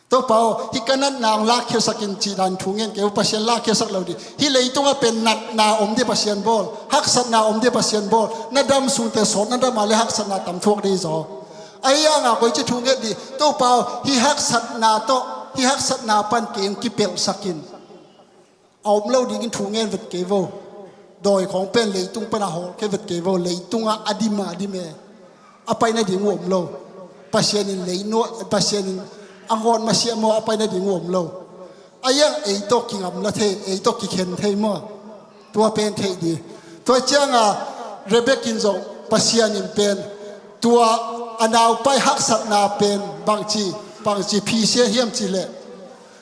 S6: to pau hikanan na lakhir sakin chi dan thungen ke vo pasien lakhir sak lo di hi leitunga pen nat na om de pasien bol haksan na om de pasien bol na dam sun te son na dam ale haksan na tam thok di zo aya nga ko chi thungen di to pau hi haksan na pan ke ki pel sakin om lo di gin thungen vet ke vo doi khong pen leitung pana hol ke vet ke vo leitunga adime apai na ding om lo pasien in leino pasien in angon masia mo apai na ding om lo aya ei to kingam la the ei to ki khen thei mo tua pen thei di to changa Rebekin zo pasian in pen tua anau pai hak sat na pen bangchi phi se hiam chi le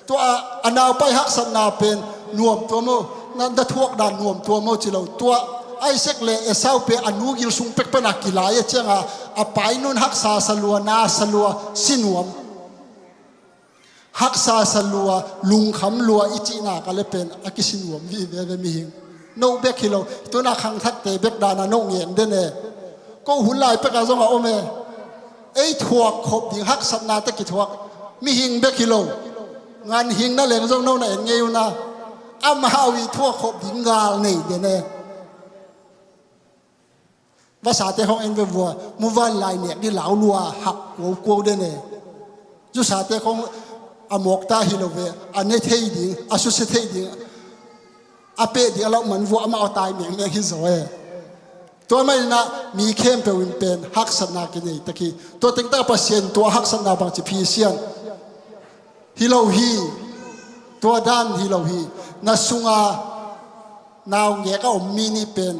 S6: tua anau pai hak sat na pen nuam to mo nan da thuak dan nuam to mo chi lo tua Isaac le Esau pe anu gil sung pek pa nakilaya changa apai nun hak sa salua na salua sinuam haksa salua lung kham lua ichina kale pen akisinuam vi ve mi hing no bek hilo to na khang thak te bek dana no ngem de ne ko hulai pe ka zonga ome ei thuak khop ding hak sat na ta ki thuak mi hing bek hilo ngan hing na leng zong no na en ngeu na am hawi thuak khop ding ngal nei de ne va sa te hong en ve vua mu van lai ne di lau lua hak ko de ne ju sa te khong amok ta hilove ane thei ding asu se thei ding ape di alo man vo ama otai meng meng hi zoe to mai na mi khem pe win pen hak san na ki nei taki to teng ta pasien to hak san na bang chi phi sian hilo hi to dan hilo hi na sunga naw nge ka om mini pen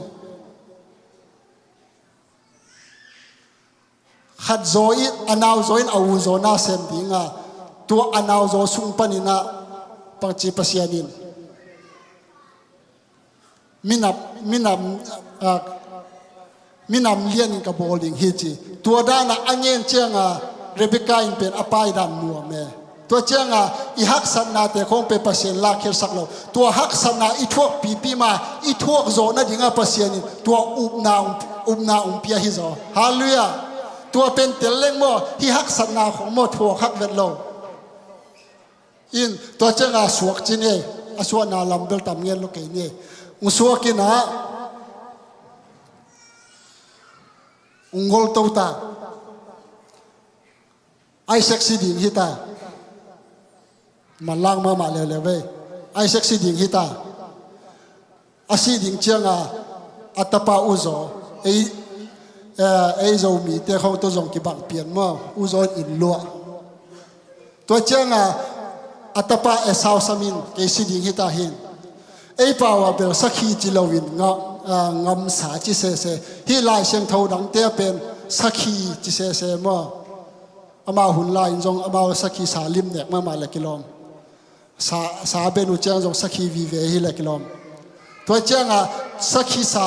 S6: khat zoi anaw zoin au zo na sem dinga tua anau zo sung panina pangchi pasianin minam lian ka bowling hichi tua dana angen chenga Rebecca in pen apai dan nuam me tua chenga I hak san na te khong pe pasien la khir saklo tua hak san na I thuak pipi ma I thuak zo na dinga pasianin tua upna pia hi zo hallelujah tua pen teleng mo hi hak san na khong mo thuak hak vet lo in to changa suak chine aswa na lambel tam ngel lo ke ni usuakina ungol tauta Isaac siding hita malang ma le ve Isaac siding hita asiding changa atapa uzo ei zo mi te khong to zong ki bang pian mo uzo in lo to changa atapa Esau samin ke siding hita hin ei pawa bel sakhi chilowin nga งำสาจิเสเสที่ลายเชียงเทาดังเตี้ยเป็นสักขีจิเสเสมั่วอามาหุ่นลายจงอามาสักขีสาลิมเนี่ยมาเลยกิโลมสาเป็นอุจจางจงสักขีวิเวหิเลยกิโลมตัวเจ้าสักขีสา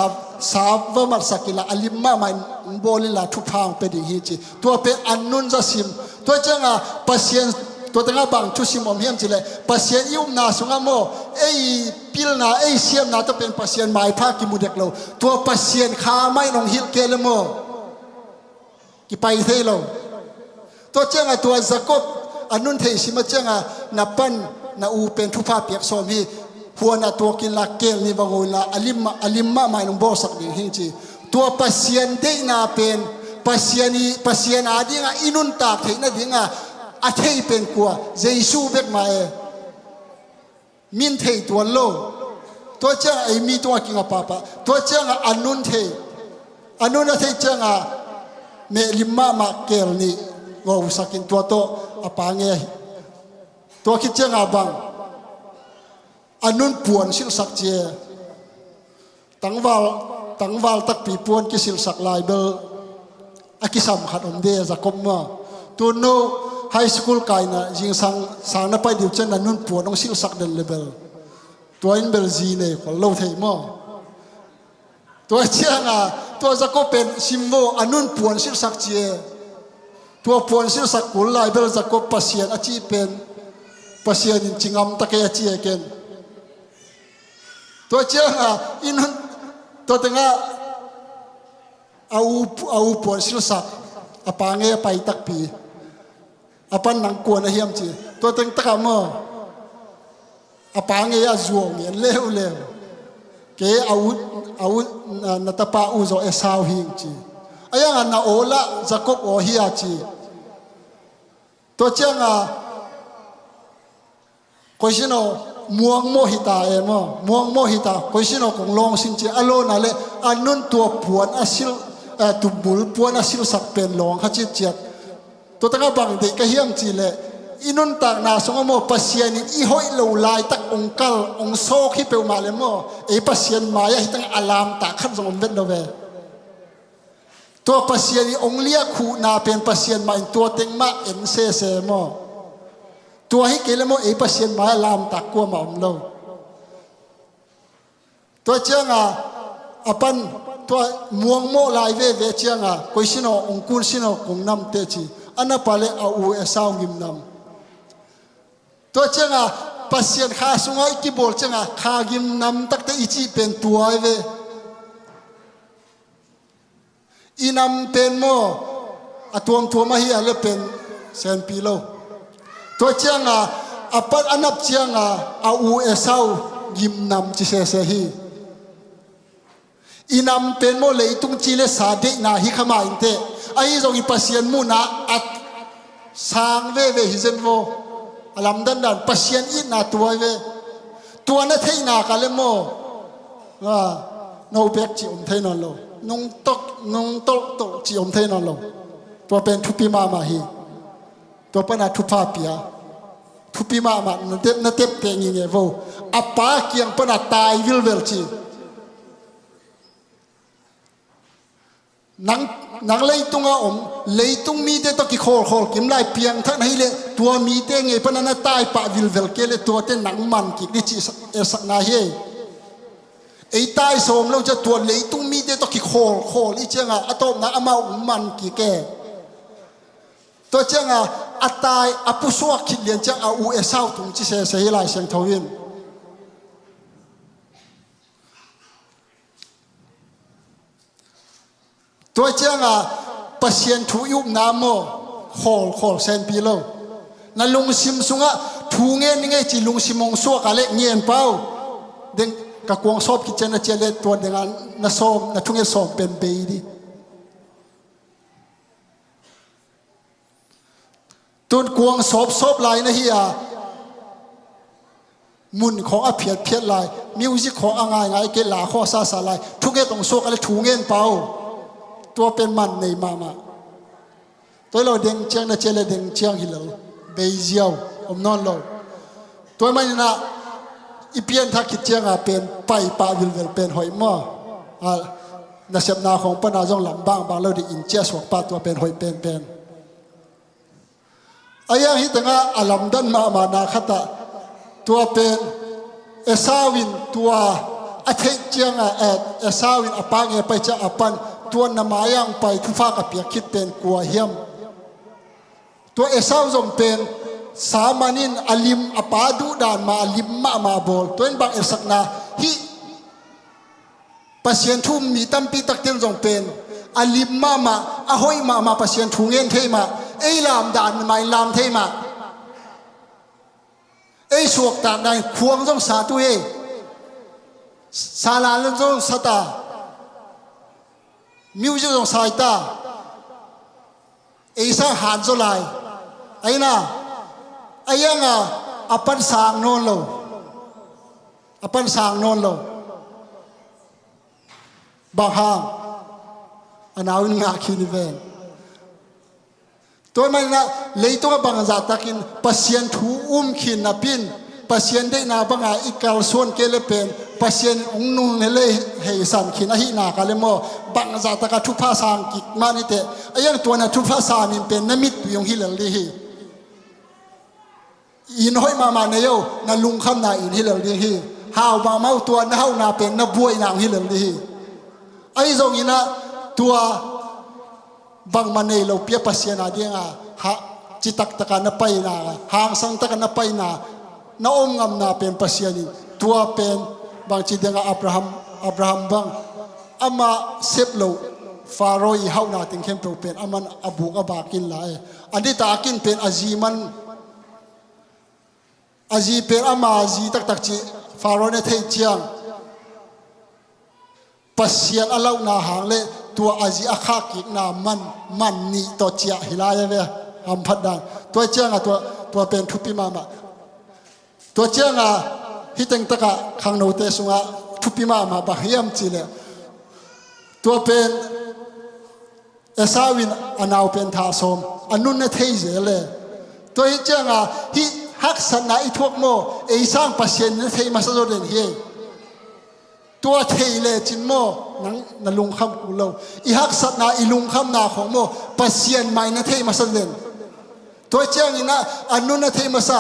S6: ว่ามันสักขีละอลิมมามันบอลิละทุพางเป็นอย่างนี้จีตัวเป็นอันนุนจะซิมตัวเจ้าปัสเซียนตัวตั้งบางทุสิมอมเฮียมจีเลยปัสเซียนยุ่มนาสุงามโมพิลนาเซียมนาต้องเป็นปัสเซียนไม้ภากิมุเด็กเราตัวปัสเซียนขาไม่นองฮิลเกลโมกี่ไปเทเราตัวเจ้าตัวสกบอันนุนเทสิมาเจ้านับปันนาอูเป็นทุพาเปียกสอมีหัวนาตัวกินละเกลนี่บางคนละอลิมมาไม่นองบอสักอย่างนี้จีตัวปัสเซียนได้นาเป็นปัสเซียนอาดีงาอินุนตากเทน่าดีงาอาเทเป็นกัวเจซูเบกมามินเทตัวโลตัวเจ้าไอมีตัวกิงปาปะตัวเจ้าอันนุนเทอันนุนเทเจ้าเมลิมมาเกลนี่ว่าอุสกินตัวโตอปางเงตัวคิดเจ้าบังอันนุนปวนสิลสักเจตั้งวาลตักปีปวนกิสิลสักลายเบลอากิสัมขัดอมเดจะกบมาตัวโนไฮสคูลกายนะยิงสังนับไปดิวเจนนุ่นปวดต้องสิลสักเดนเลเบลตัวอินเบลจีเนี่ยคนเล่าเทมอตัวเชียงตัวจะก็เป็นซิมโบอันนุ่นปวดสิลสักเจตัวปวดสิลสักกุลไลเบลจะก็ปัสเซียนอาชีเป็นปัสเซียนจริงอัมตะเกียจีเกนตัวเชียงอินตัวตั้งเอาปวดสิลสักอปางเงไปตักปีอปันนังกวนเฮียมจีตัวเต็งตะกามอปางเงยจวงเมียนเร็วเกเอานัตปาอุโซเอสาวหิงจีอายังนาโอละจะกบโอฮิอาจีตัวเจ้าคอยสิโนม่วงโมหิตาม่วงโมหิตาคอยสิโนคงลงสินจีอโลนาเลอันนุนตัวปวนอาศิลตุบุลปวนอาศิลสักเป็นลงฮัจิเจียตัวตั้งบางเด็กก็เฮียมจีเลยอินุนต่างนาสงโมปัสเซียนิอีหอยเหลวลายตักองกัลองโซขี้เปลมาเลยโมปัสเซียนมายาฮิตังอลามตาขันสงเบ็ดโนเวตัวปัสเซียนิองเลียคูนาเป็นปัสเซียนมาตัวเต็งมาเอ็นเซโมตัวให้เกลโมปัสเซียนมายาลามตากลัวมาอมโลตัวเจ้าอปันตัวม่วงโมลายเวเจ้าคุยสิโนองคุลสิโนคงนำเตจีอันนั้นพาเลเอาสาวงิมนำตัวเจ้าปัสเซียนข้าสุงไอกิบอลเจ้าข้ากิมนำตักแต่อีจีเป็นตัวเวอีนำเป็นโมอตัวมาเฮียเลเป็นเซนปีโลตัวเจ้าปันอันนับเจ้าเอาสาวกิมนำจิเสฮีอีนำเป็นโมเลยตุงจีเลสาเดนาฮิขมาอินเตไอ้จงอีปัสเซียนมูนาอัดสางเวฮิเซนโวอลัมดันปัสเซียนอินาตัวนั้นเทนาคาเลโมโนเบกจิอมเทนอนโลนงตกจิอมเทนอนโลตัวเป็นทุปิมาฮีตัวเป็นทุพาเปียทุปิมานั่นเต็มเปียงิเงโวอปาเกียงเป็นตายวิลเวลจีนังเลยตุงเลยตุงมีเตตกิโคกิมไลเปียงทั้งให้เลยตัวมีเตงไงปนันตายปะวิลเวลเกเลตัวเตนังมันกิดิจิสักนาเฮไอ้ตายสมเราจะตัวเลยตุงมีเตตกิโคอีเจ้าอะตอมนะอามามันกิแกตัวเจ้าอะตายอปุสวกคิดเลียนเจ้าเอาสาวตุงจิเสเสยลายเสียงทวินตัวเจ้าปัสเซียนทุยุบน้ำโมโคเซนปีโลนั่นลุงซิมซุงทูเงี้ยนี่ไงจีลุงซิมงซัวกันเล็กเงี้ยเป้าเด็กกับกวงซอบกิจนาเจเลตัวเด็กนั่นซอมนั่นทุ่งเงี้ยซอมเป็นเบย์ดิตัวกวงซอบลายนะเฮียมุนของอเพียรลายมิวสิกของง่ายเกล่าข้อซาลายทุ่งเงี้ยต้องซัวกันเล็กทูเงี้ยเป้าตัวเป็นมันในมาตัวเราเด้งเชียงนะเจเลเด้งเชียงฮิโลเบย์เจียวอมนอนโลตัวมันนะอีเพียนทักคิดเชียงเป็นไปปาวิลเวลเป็นหอยหม้อ na sep na khong pa na jong lambang bang lo di in che swak pa tua pen hoi pen ayang hi tanga alam dan ma na khata tua pen esawin tua a thei chianga esawin apang e pai cha apan tua na mayang pai thu fa ka pia khit pen kwa hiam tua esaw jong pen samanin alim apadu dan ma alim ma bol toin bang esak na hi pasien thum mi tampi takten jong pen alim ma ahoi ma pasien thungen theima ei lam dan mai lam theima ei suak ta dai khuang jong sa tu e sala lon jong sata music jong sai ta ei sa han zo lai aina ayanga apan sang non lo bahang anawin nga khini ven toy mai na leito ka bang za takin pasien thu khin na pin pasien de na banga ikal son kele pen pasien ungnung ne le hei san khin a hi na ka le mo bang za ta ka thu pha sang ki mani te ayang to na thu pha sa min pen na mit yong hi le hi in hoi ma ne yo na lung kham na in hi le hi haw ba mau to na haw na pen na buai na hi le hi ai zong ina tua bang manei lo pia pasien adinga ha chitak taka na pai na hang sang taka na pai na om ngam na pen pasien tua pen bang chidenga abraham bang ama seplo faroi hau na ting khem pro pen aman abu ka bakin la e andi ta akin pen azi pen ama azi tak chi faroi na thei chiang pasien alau na hang le tua azi akha ki na man ni to chia hilaya ve am phadan to chianga to pen thupi mama to chianga hiteng taka khang no te sunga thupi mama ba hiam chile to pen esawin anaw pen tha som anun na thei je le to chianga hi hak san na I thok mo e sang pasien na thei ma sa do den hi tua thei le chin mo nang na lung kham ku lo I hak sat na I lung kham na khong mo pasien mai na thei ma san den toy chang ina anun na thei ma sa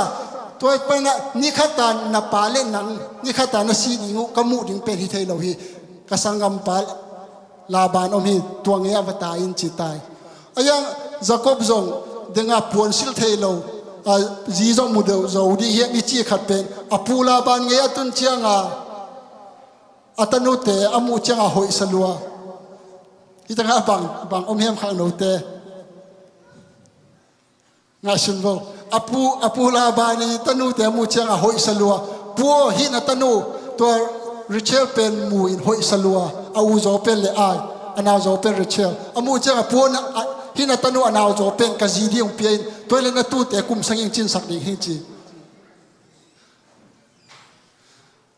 S6: toy pa na ni khata na pale nang ni khata na si dingu kamu ding pe hi thei lo hi kasangam pal laban om hi tuang ya vata in chi tai ayang jacob zong denga puan sil thei lo ji zong mu de zo di hi mi chi khat pen apula ban nge atun chianga atanu te amu changa hoi salua itanga bang om hem khang no te nga sun vo apu la bani tanu te amu changa hoi salua puo hi na tanu to Rachel pen mu in hoi salua au zo pen le ai ana zo pen Rachel amu changa puo na hi na tanu ana zo pen ka ji di ong pien to le na tu te kum sanging chin sak ding hi chi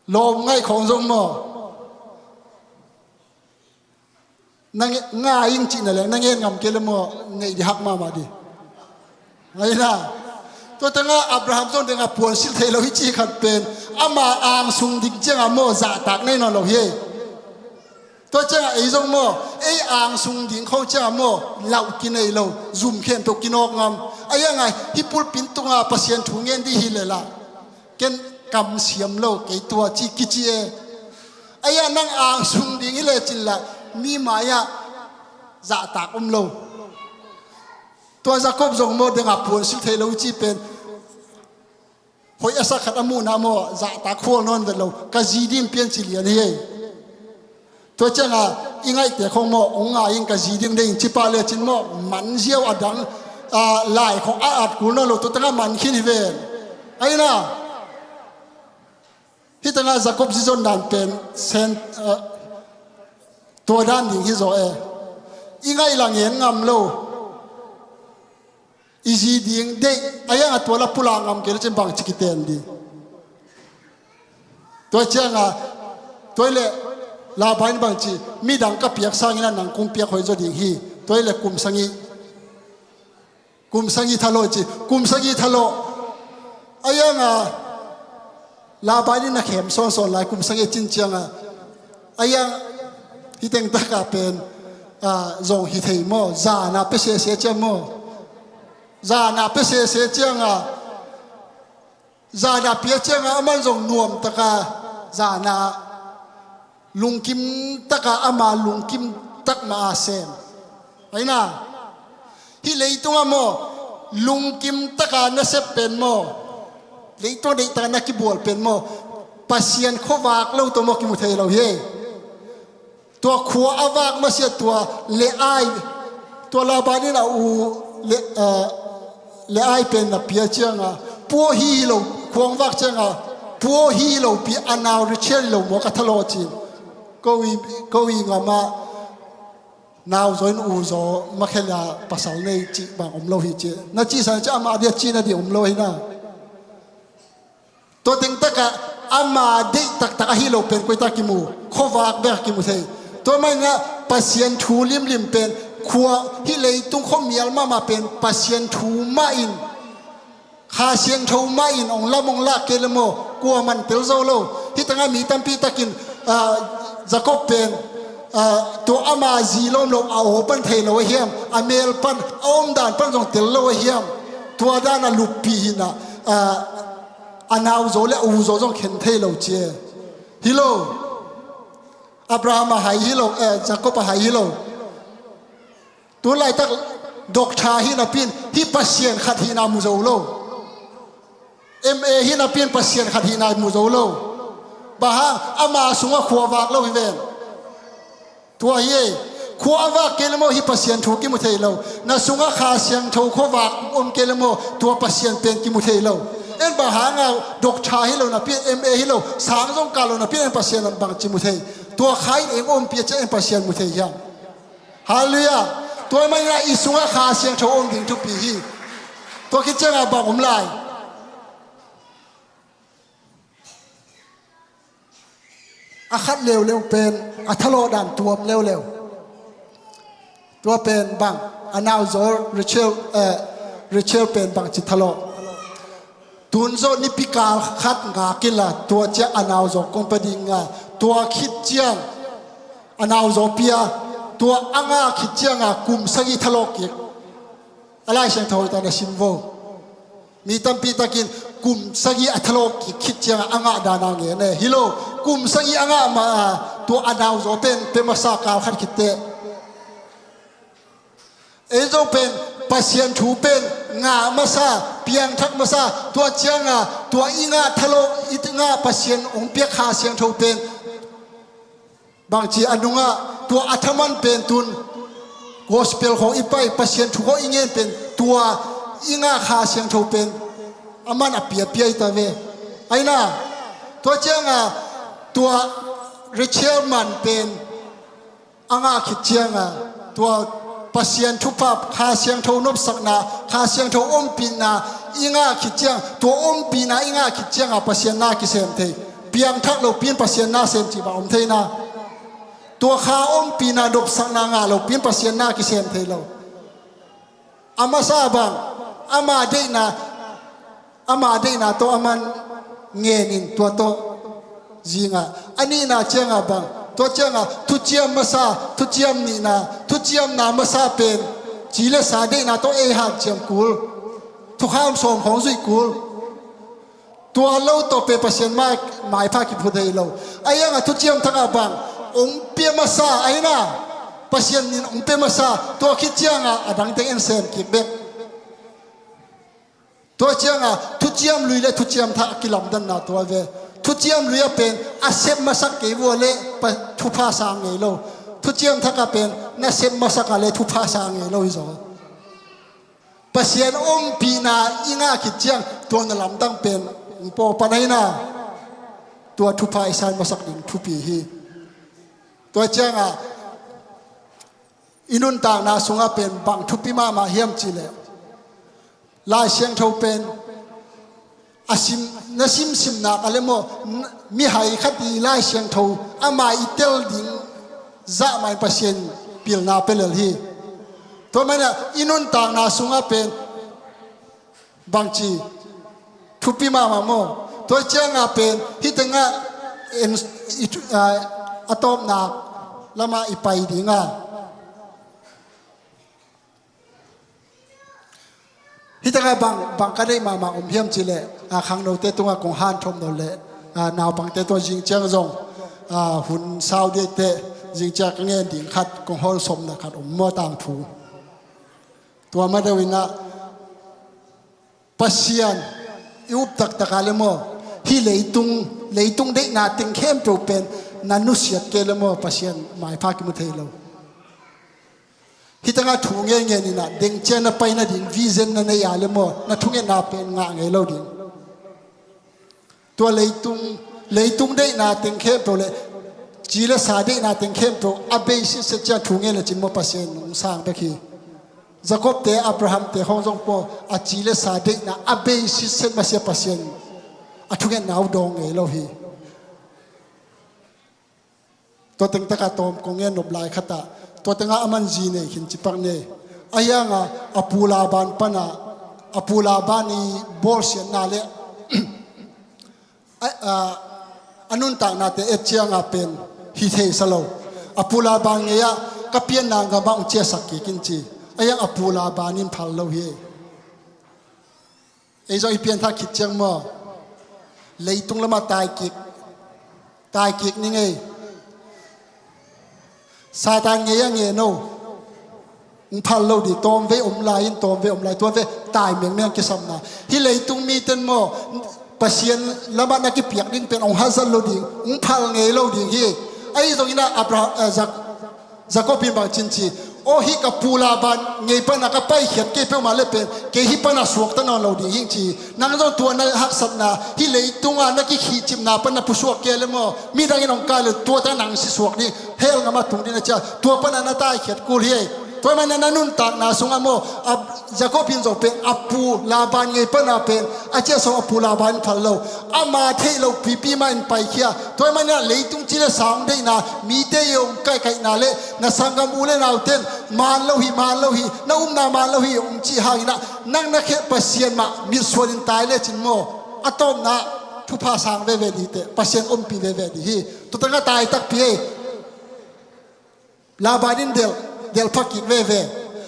S6: lom ngai khong zong mo nang nga ing chi na le nang ngam ke le mo ngai di hak ma di ngai na to tanga abraham zon denga puan sil thei lo hi chi khat pen ama ang sung dik chenga mo za tak nei no lo he to chenga ei zong mo ei ang sung ding kho chenga mo lau ki nei lo zoom khen to kinok ngam aya nga hi pul pin tu nga pasien thungen di hi le la ken kam siam lo ke tua chi ki chi e aya nang ang sung ding hi le chin la mi maya za tak lo to jacob zong mo denga puan sil thei lo chi pen hoi asa khat amu na mo za ta khol non ve lo ka ji dim pian chi lian he to changa ingai te khong mo onga ing ka ji dim ding chi pa le chin mo man jiao adang lai khong at ku no lo to tanga man khin ve ai na hitanga jacob ji zon dan pen sen to dan ding hi zo e ingai lang yen ngam lo iji ding de aya atwala pulangam ke chen bang chikiten di to changa toile la bain bang chi mi dang ka piak sangina nang kum piak hoi zo ding hi toile kum sangi thalo chi kum sangi thalo aya nga la bain na khem son son lai kum sangi chin changa aya hi teng ta ka pen zong hi thei mo za na pe se se che mo za na pe se se chiang za na pia chiang aman zong nuam ta ka za na lungkim ta ka ama lungkim tak ma sen ai na hi leitung mo lungkim ta ka na se pen mo leitung dei ta na ki bol pen mo pasien khowak lo to mo ki mu thei lo heตัวขัวอวากมาเสียตัวเลไอตัวลาบานี่นะเลไอเป็นนะเปียเจียงอ่ะปัวฮีโลควงวักเจียงอ่ะปัวฮีโลปีอนาวริเชลโลหมอกะทะโลจีนก็วีงามานาวจอยนูโซมาเคลาภาษาในจีบางอมโลหิเจนะจีสันจะอามาเดียจีนะดีอมโลหินะตัวติงตะกะอามาดิตักตะฮีโลเป็นกุยตะกิมูขวากเบกกิมูเทตัวไม่งะปัสยันทูลิมเป็นขัวที่เลยตุ้งข้อมียลมาเป็นปัสยันทูมาอินข้าเสียงทูมาอินองละมงละเกลโมกลัวมันเตลโซโลที่ตั้งมีตั้มปีตะกินจะก็เป็นตัวอามาจีลมโลเอาปันเทโลเฮียมอเมลปันอมดานปันจงเตลโลเฮียมตัวด้านลุปีนะอนาวโซและอูโซจงเข็นเทโลเจฮิโลอับราฮัมหายฮิโลจักรพหายฮิโลตัวไรตักดอกชาฮินาปินฮิปัสเซียนขัดฮินามุโซโลฮินาปินปัสเซียนขัดฮินามุโซโลบาฮะอามาสุงะขวาวากโลวิเวนตัวเย่ขวาวากเกลโมฮิปัสเซียนถูกกิมุเทโลนาสุงะขาเซียงถูกขวาวากเกลโมตัวปัสเซียนเป็นกิมุเทโลเอ็นบาหางาดอกชาฮิโลนาปินฮิโลสางจงกาโลนาปินปัสเซียนบังจิมุเทตัวใครเองเปียจะเอ็นปัสเซียนมุเทยังฮาเลลูยาตัวไม่ง่ายอิสุงะขาเซียงโชดิ่งทุกปีฮีตัวคิดเจ้าบอกผมไล่อาคัดเร็วเป็นอัทโลดันตัวเร็วตัวเป็นบางอนาวโซริเชลเป็นบางจิตทโลตุนโซนิพิกาคัดงากิลาตัวเจ้าอนาวโซคงปดิงาตัวคิดเจียงอนาวโซเปียตัวอ่างคิดเจียงกุมสกิทโลกิอะไรเสียงทอยตาเดชิมโวมีตั้มปีตะกินกุมสกิอัทโลกิคิดเจียงอ่างดานางเงเนฮิโลกุมสกิอ่างมาตัวอนาวโซเป็นมาสากาขัดคิดเตเอโซเป็นปัสยันถูเป็นงามาซาเปียงทักมาซาตัวเจียงตัวอิงาทะโลอิตงาปัสยันองเปียขาเสียงถูเป็นบางทีอนุงาตัวอัฐมันเป็นตุนกอสเปลของอีไปปัสยันถูกอิงเงินเป็นตัวอิงาขาเสียงถูเป็นอามันอเปียตาเวไอ้น่ะตัวเจียงตัวริเชลมันเป็นอ่างคิดเจียงตัวปัสยันทุบปับขาเสียงทูนบสักนาขาเสียงทูปีนาอิงาคิดเจียงตัวปีนาอิงาคิดเจียงปัสยันนาคิเซมเทเปียงทักเราเปียนปัสยันนาเซมจีบเทนาตัวขาปีนาดบสักนางาเราเปียนปัสยันนาคิเซมเทเราอามาซาบังอามาเดนาตัวอามันเงินินตัวโตจิงอันนี้นาเจียงบังตัวเจ้าทุเจียมมาซาทุเจียมนี่นะทุเจียมนามาซาเป็นจีเลสาเดนะตัวหัดเจียมกูลทุกข้ามสมของสุยกูลตัวเราตัวเป็นเปอร์เซ็นต์มากหมายภาคกิพุทธิเราไอ้ยังทุเจียมทั้งบังองเปียมาซาไอ้น่ะเปอร์เซ็นต์นี่องเปียมาซาตัวคิดเจียงดังเต็งเอ็นเซมกิเบกตัวเจียงทุเจียมลุยเลยทุเจียมทักกิลำดันนาตัวเวทุเจียมเรียเป็นอาเซมมาสักเกวัวเล่ปทุพาสางเงโลทุเจียมทักเป็นน่าเซมมาสักเล่ทุพาสางเงโลอิโซปัสยันปีนาอิงาคิดเจียงตัวนลำตั้งเป็นปอปนัยนาตัวทุพาอิสานมาสักดิ่งทุปีฮีตัวเจียงอินุนตางนาสุงเป็นบังทุปีมาเฮียมจีเลลายเสียงเท่าเป็นอาซิมนาซิมนักอะไรโมมีหายขัดดีไล่เสียงทูอามาอิเตลดิงจะไม่ปัสยันพิลนาเปลฮีตัวมันอินุนต่างนาสุงเป็นบางจีทุปีมาโมตัวเจ้าเป็นฮิตงะอะตอมนัก lama ipai dinga hitanga bang ka dei ma hiam chile khang no te tunga kong han thom no le naw bang te to jing chang zong hun sao de te jing cha ka nge ding khat kong hol som na khat mo tang thu tua ma de wina pasian iup tak takale mo hi leitung de na ting khem to pen nanu siat ke le mo pasian mai pha ki mu thei lo hitanga thu nge ni na deng chen na pai na ding vision na ne ya le mo na thu nge na pen nga nge lo ding tua leitung de na ting khem to le ji le sa de na ting khem to abe si se cha thu nge le chin mo pasian nong sang be khi Jacob te Abraham te hong jong po a ji le sa de na abe si se ma se pasian a thu nge naw dong nge lo hi to teng ta ka tom ko nge nob lai khata to tenga aman ji ne hin chi pak ne ayanga apula ban pana apula bani bol sian na le anun ta na te echianga pen hi thei salo apula ban nge ya kapian na ga bang che sakki kin chi ayang apula banin phal lo hi ei zo ipian tha khit chang mo leitung lama tai kik ni nge Satan nge no phal lo di tom ve lai to ve tai meng ki sam na hi leitung mi ten mo pasien lama na ki piak ding pen ong hazal lo di phal nge lo di hi ai zo ina Abraham Jacob bin bang chin chi o hi ka pula ban nge pa na ka pai hiat ke pe ma le pen ke hi pa na suak ta na lo di hing chi nang zo tu na hak sat na hi leitung a na ki khi chim na pa na pu suak ke le mo mi dang in ong ka le tu ta nang si suak ni hel nga ma tung din cha tu pa na tai hiat kul hi toy man na nun tak na sunga mo Jacob bin zo pe apu la ban nge pa na pen a che so apu la ban phal lo ama the lo pi ma in pai khia toy man na leitung chi le sang de na mi te yong kai na le na sangam u le naw ten man lo hi na man lo hi chi ha ina nang na khe pasien ma mi soin tai le chin mo atom na thu pha sang ve di te pasien pi ve di hi to tanga tai tak pi la banin del phaki ve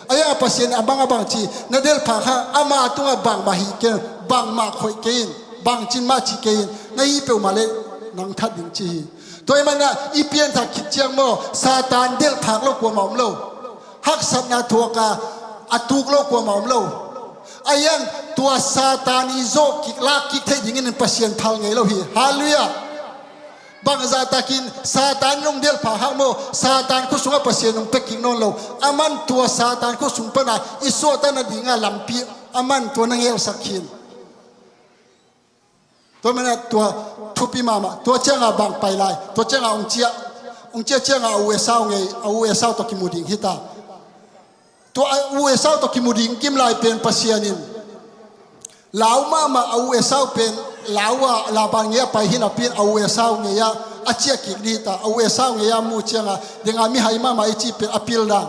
S6: aya pasien abang chi na del pha ha ama tunga bang ma hi ke bang ma khoi ke bang chin ma chi ke na hi pe ma le nang that ding chi toy man na ipian tha khit chiang mo Satan del phak lo ko mom lo hak sat na thuaka atuk lo ko mom lo ayang tua Satan izo kikla kik thei ding in pasien phal nge lo hi hallelujah bang za takin Satan nong del pha hak mo Satan ko sunga pasien nong peking non lo aman tua Satan ko sung pa na iso ta na dinga lampi aman to nang el sakhin to mena tua thupi mama to chenga bang pai lai to chenga ong chia chenga u esau to kimuding hita to u esau to kimuding kim lai pen pasianin lau mama u esau pen lawa laban nge pai hina pin u esau nge ya achia kikdita u esau nge ya mu chenga denga mi hai mama ichi pen apil dang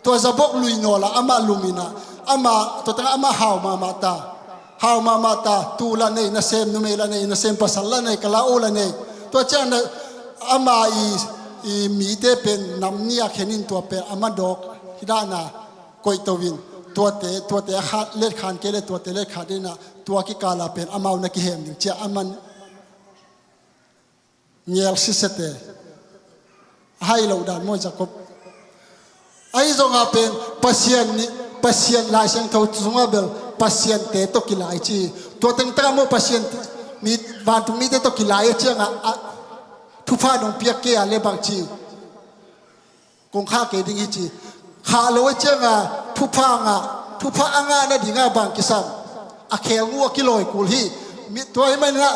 S6: to zabok luinola ama lumina ama to tanga ama haw mama ta tu la nei na sem nu me la nei na sem pasal la nei kala o la nei to chan ama i mi te pen nam nia khenin to pe ama dok hidana koi to win to te khat le khan ke le to te le khadina to ki kala pen amau na ki hem ning cha aman nyel sisete hai lo dan mo Jacob ai zo nga pen pasien la sang thau zunga bel pasien te to kilai chi to teng ta mo pasien mi ban tu mi te to kilai chi nga thu pha dong pia ke ale bang chi kong kha ke ding chi kha lo chi nga thu pha anga na dinga bang kisam a khel ngu ki loi kul hi mi toy man nga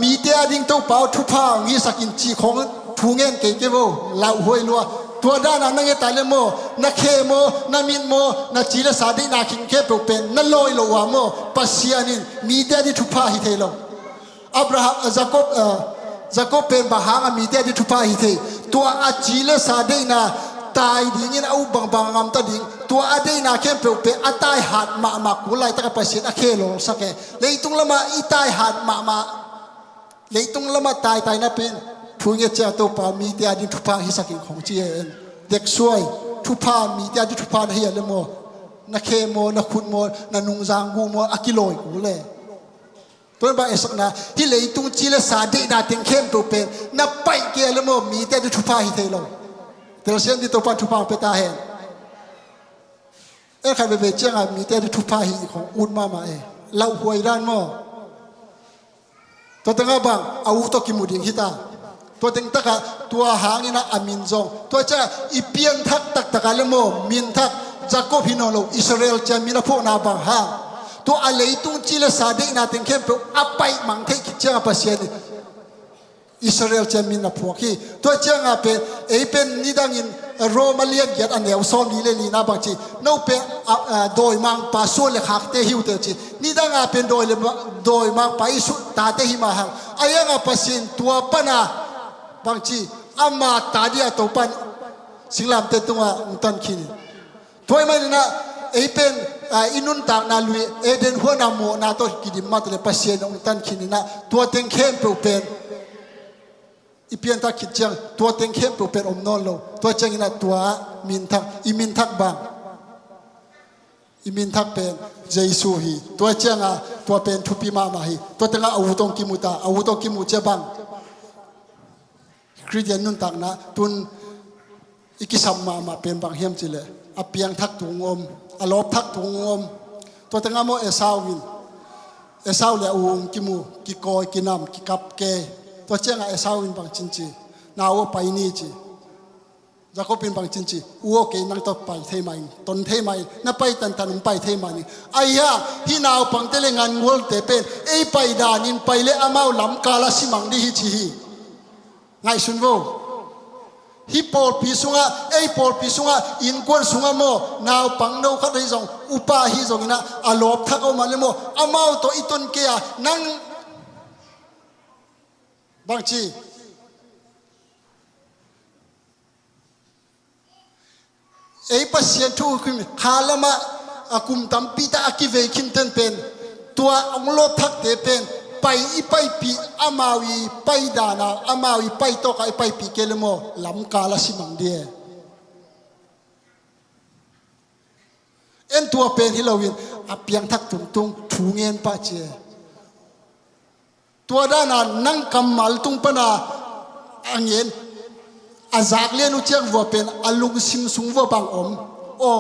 S6: mi te ading to pau thu pha ngi sakin chi khong thu ngen ke bo lau hoi loตัวด้านนั้นไงตายเลยโมนักเคโมนักมินโมนักจีละสาดีนักขิงเคปเป็นนักลอยโลวาโมปัสยานินมีเดียดิทุพาฮิเทโลอับราฮัมJacobเป็นบาหางมีเดียดิทุพาฮิเทตัวอาจีละสาดีนาตายดิ่งเอาบางงามตาดิ่งตัวอาดีนาเข้มเป็นอาตายหัดมากุไลตะกับปัสยาเคโลสักแกเลยตุงละมาอีตายหัดมาเลยตุงละมาตายนะเป็นทุ ทุเงี้ยเจ้าตัวป่ามีเดียดิทุพาฮิสักิของเจียนเด็กช่วยทุพามีเดียดิทุพาเฮียเลยโมนักเคโมนักคุณโมนักนุงจางกูโมอากิโลยกูเลยตัวบ้าเอสนะที่เลยตุงจีเลสาดีนาเต็งเข้มตัวเป็นนับไปเกลโมมีเดียดิทุพาฮิเทโลแต่เราเสียงที่ตัวป่าทุพาเปตาเห็นใครไปเจ้ามีเดียดิทุพาฮิของอุนมาเล่าหวยด้านโมตัวตั้งบางเอาตัวกิมุดิงฮิตาตัวตั้งตะกะตัวหางอินะอามินจงตัวจะอีเปียนทักตักตะกะเลโมมินทักจากก็พี่น้องเราอิสราเอลจะมีนะพวกนาบางฮาตัวอะไรตุงจีเลสาเดนาเต็งเข้มเปอับไปมังเทกิเจ้าปัสเซียนอิสราเอลจะมีนะพวกที่ตัวเจ้าเป็นเป็นนิดังอินโรมาเลียนเกียรติอันเดียวซ้อมนี่เลยลีน่าบางทีนู่นเป็นโดยมังปาส่วนเล็กหักเตหิวเตจีนี่ดังเป็นโดยมังไปสุดตาเตหิมาหังอายังปัสเซียนตัวปนาบางทีอามาตาเดียตัวปันสิงลามเตตัวอุตันคินตัวมันนะเป็นอินุนตากนาลุยเดนหัวนาโมนาตัวกิดิมาตเลยปัสเซียนอุตันคินนะตัวเต็งเข้มเป็นอีเพียงทักคิดจังตัวเต็งเข้มตัวเป็นอมนอนโลตัวจังอินะตัวมินทักอีมินทักบางอีมินทักเป็นเจสูฮีตัวจังตัวเป็นทุปิมามาฮีตัวตั้งอาวุธองกิมุตาอาวุธองกิมุเจบังคริสเตียนนุนตักนะตุนอีกิสัมมาเป็นบางเฮียมจิเลอเพียงทักถุงอมอลอบทักถุงอมตัวตั้งโมเอซาวินเอซาวเลอุงกิมุกิโกยกินามกิกับเกตัวเจ้าเอซาวินบางจินจีนาวไปนี่จีจะก็เป็นบางจินจีวัวเกนังตัวไปเทมันตนเทมันนับไปตันตันไปเทมันนี่ไอ้ยาที่นาวปังเตเลงานวัวเตเป็นไปดานินไปเลอามาลำกาลสิมังดีฮิจีไงสุนโวฮิปอลพิสุงะปอลพิสุงะอินกวนสุงะโมนาวปังโนขัดฮิจงอุปาฮิจงนะอลอบทักเอามาเลโมอามาตัวอิตุนเกียนังบางทีปัสเซียนทุกคนฮาลมาอากุมตัมปีตาอากิเวคินเทนเป็นตัวองโลทักเตเป็นไปปีอามาวีไปดานาอามาวีไปโตกไปปีเกลโมลำกาลสิมังเดียตัวเป็นฮิโลวินอาเปียงทักตุงถูเงินปะเจตัวด้านานั่งกำมัลตุงปนาอังเงินอาจากเลียนุเจียงวัวเป็นอาลุงซิมซุงวัวบางอมโอ้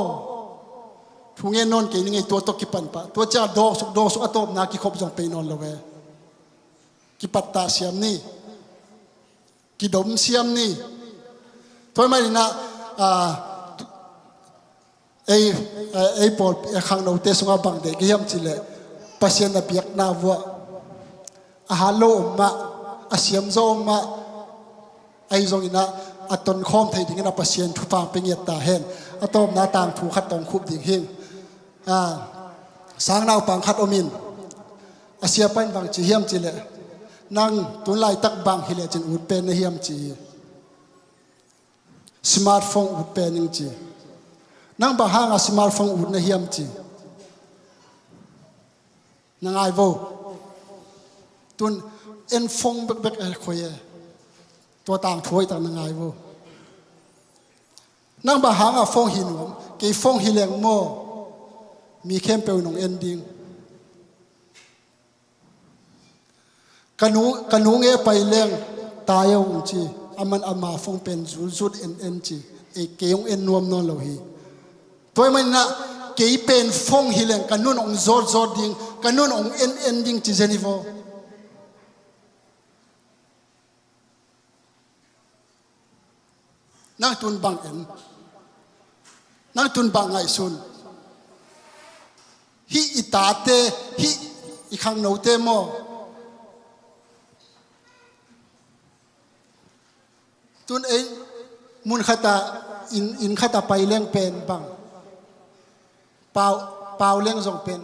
S6: ทุงเงินนอนเกนี่ไงตัวตกิปันปะตัวเจ้าดอกสุกอตบนากิขบจงไปนอนละเวกิปัตตาเสียมนี่กิดมเสียมนี่ตัวไม่นะปอลข้างโนเตสงาบังเด็กยังจิเลปัสยานาเปียกนาวัวอาหารโลมาอาเสียมโจมาไอโจกินะอัตนคอมไทยดิ่งนะปัสยานทุฟังเป็นเงียตาเห็นอัตอมนาตามถูกขัดตองคุบดิ่งหิงสางนาวปังขัดอมินอาเซียเป็นบางจีเฮียมจิเลนั่งตุนไลตักบางฮิเลจินอุดเป็นในเฮียมจีสมาร์ทโฟนอุดเป็นยังจีนั่งบางห้างสมาร์ทโฟนอุดในเฮียมจีนั่งไอโวตุนเอ็นฟงเบกคุยตัวต่างถวยต่างนั่งไอโวนั่งบางห้างฟงหินวมกี่ฟงฮิเลงโมมีเข้มเปลวหนองเอ็นดิงกันนูเงไปเลี้ยงตายองจีอามันอามาฟงเป็นจุดเอ็นจีเกี่ยงเอ็นนวมนอนโลหีตัวมันนะเกี่ยเป็นฟงฮิเลงกันนูนองจอดดิงกันนูนองเอ็นดิงจีเจนิโวนั่งตุนบังเอ็นนั่งตุนบังไงซุนฮิอิตาเตฮิอีขังโนเตโมตุนมุนขตาอินขตาไปเลี้ยงเป็นบังเปล่าเลี้ยงส่งเป็น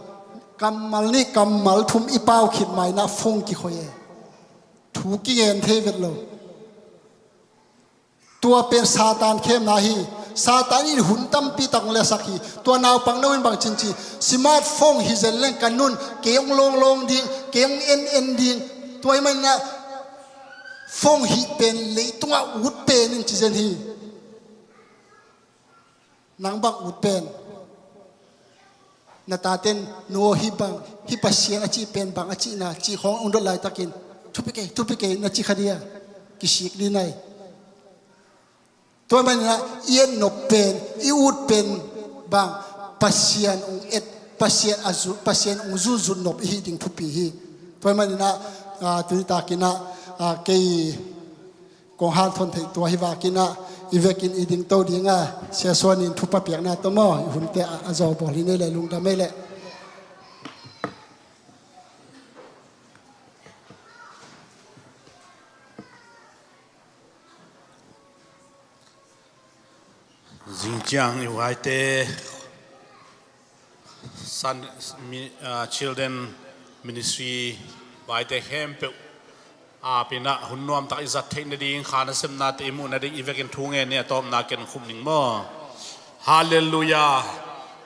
S6: กำมัลนี่กำมัลทุมอีเปล่าขิดใหม่นะฟงกี่คอยถูกกี่เงินเทวิตโลตัวเป็นซาตานเข้มนาฮีซาตานี่หุ่นตั้มปีตังเลสักฮีตัวนาวปังโนวินบางจินจีสมาร์ทโฟนฮิเซลเล่นกันนุ่นเกี่ยงลงดิ่งเกี่ยงเอ็นดิ่งตัวมันนะ phong hi pen le tunga ut pen in chi zen hi nang bang ut pen na ta ten no hi bang hi pasien a chi pen bang a chi na chi khong undol lai takin thupike na chi khadia ki sik di naiตัวมันนะเอียนนกเป็นอีอุดเป็นบางปัสยานองเอ็ดปัสยานอาจุปัสยานองจูจุนนบฮีดิ่งทุปีฮีตัวมันนะตุนิตากินะเกยกองฮันทนถึงตัวฮิวากินะอีเวกินอีดิ่งโตดิ่งเสียส่วนนินทุปเปียกนะตัวมั่วหุ่นเตะอาจอบอลินเลยลุงดำเลย
S1: จริงจังอยู่ไว้เต Sun Children Ministry ไว้เตแคมเปปีน่ะหุ่นนวมตักอิจัดเทนดีขานเสมนาเตมุนาดีอีเวกินทุ่งเนี่ยตอมนาเกนคุมหนิงมั่วฮาเลลูยา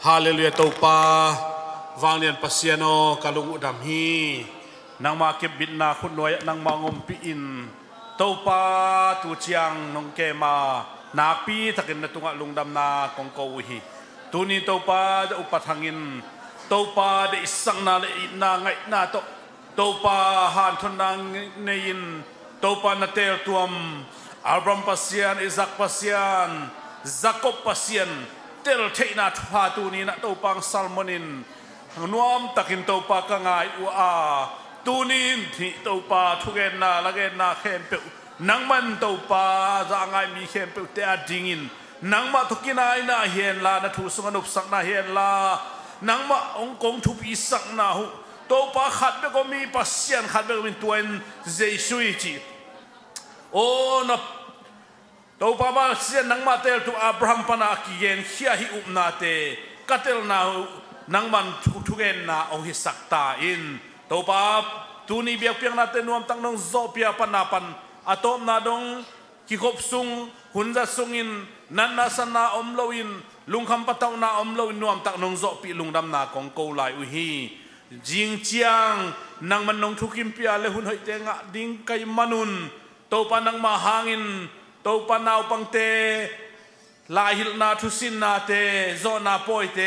S1: ฮาเลลูยาตัวป้าวางเรียนปัสยาโนกาลุงอุดมฮีนางมาเก็บบิดนาคุณน้อยนางมางมปีอินตัวป้าตูเชียงนงเกมานาปีทักินตุงะลุงดำนากงโกวิฮีตุนีตัวป้าจะอุปถังอินตัวป้าได้สังนาเลนาไงนาตัวป้าหันทนนางเนยินตัวป้านาเตลตัวมอับรามปัสยานอิซักปัสยานจักบปัสยานเตลเทนาทุพาตุนีนะตัวปังซัลมอนินนวมตักินตัวป้ากังไงอุอาตุนีที่ตัวป้าทุเกนนาละเกนนาเข้มเปนังมันตัวป้าจะไงมีเข้มเปเตอดิ่งินนังมาทุกินายนาเฮียนลานะทุสงนุบสักนาเฮียนลานังมาองกงทุปีสักนาหูตัวป้าขัดเบก็มีปัสยานขัดเบก็มีตัวเองเจสุยจีโอ้นับตัวป้ามาเสียนังมาเตลตัวอับราฮัมปนาคีเกนเฮียฮิอุมนาเตกัตเตลนานังมันทุเกนนาองฮิสักตาอินตัวป้าตูนีเบียกเพียงนาเตนวมตั้งนงโซเปียปนาปันอาตอมนาดงกิขบซุงหุนจะซุงอินนันนาสนาอมโลอินลุงคำปะเตานาอมโลอินนวมตักนงโซปีลุงดำนาของโกลายอุฮีจิงเจียงนางมันนงทุกิมเปียเลหุนหอยเตงะดิงไกมานุนโตปานังมาหางอินโตปานาวปังเตลาหิลนาทุสินนาเตโซนาปอยเต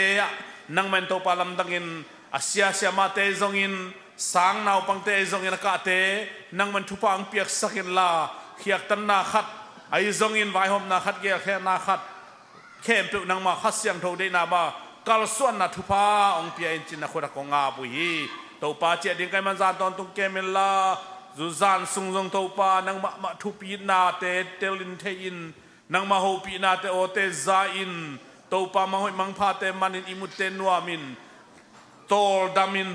S1: นางมันโตปาลำดังอินอาเซียเซียมาเตซงอินสางนาวปังเตซงอินกะเตนางมันทุปังเปียกสักินลาเขียกตันนาขัดไอซงอินไวหอมนาขัดเกียแค่นาขัดเข้มเปนางมาขัดเสียงโทได้นาบากาลส่วนนาทุพาองเปียอินจินนาคนกงาบุยโตปาเจดิงไกมันจานตอนตุงเกมิลาจูจานซุงจงโตปานางมาทุปีนาเตเตลินเทอินนางมาโฮปีนาเตโอเตซาอินโตปามาหอยมังพาเตมันินอิมุเตนัวมินโตลดามิน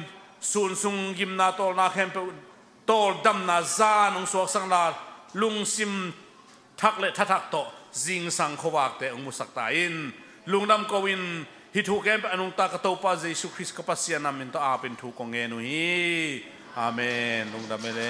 S1: ซุนซุงกิมนาโตลนาเข้มเปโตลดำนาซานงสวกสังลาลุงซิมทักเลทักโตจิงสังขวากเตองมุสักตาอินลุงดำกวินฮิทุเกมอนุตากโตปาเจสุคริสกับปัสยานามินโตอาเป็นทุกงเงนุฮีอาเมนลุงดำเมเล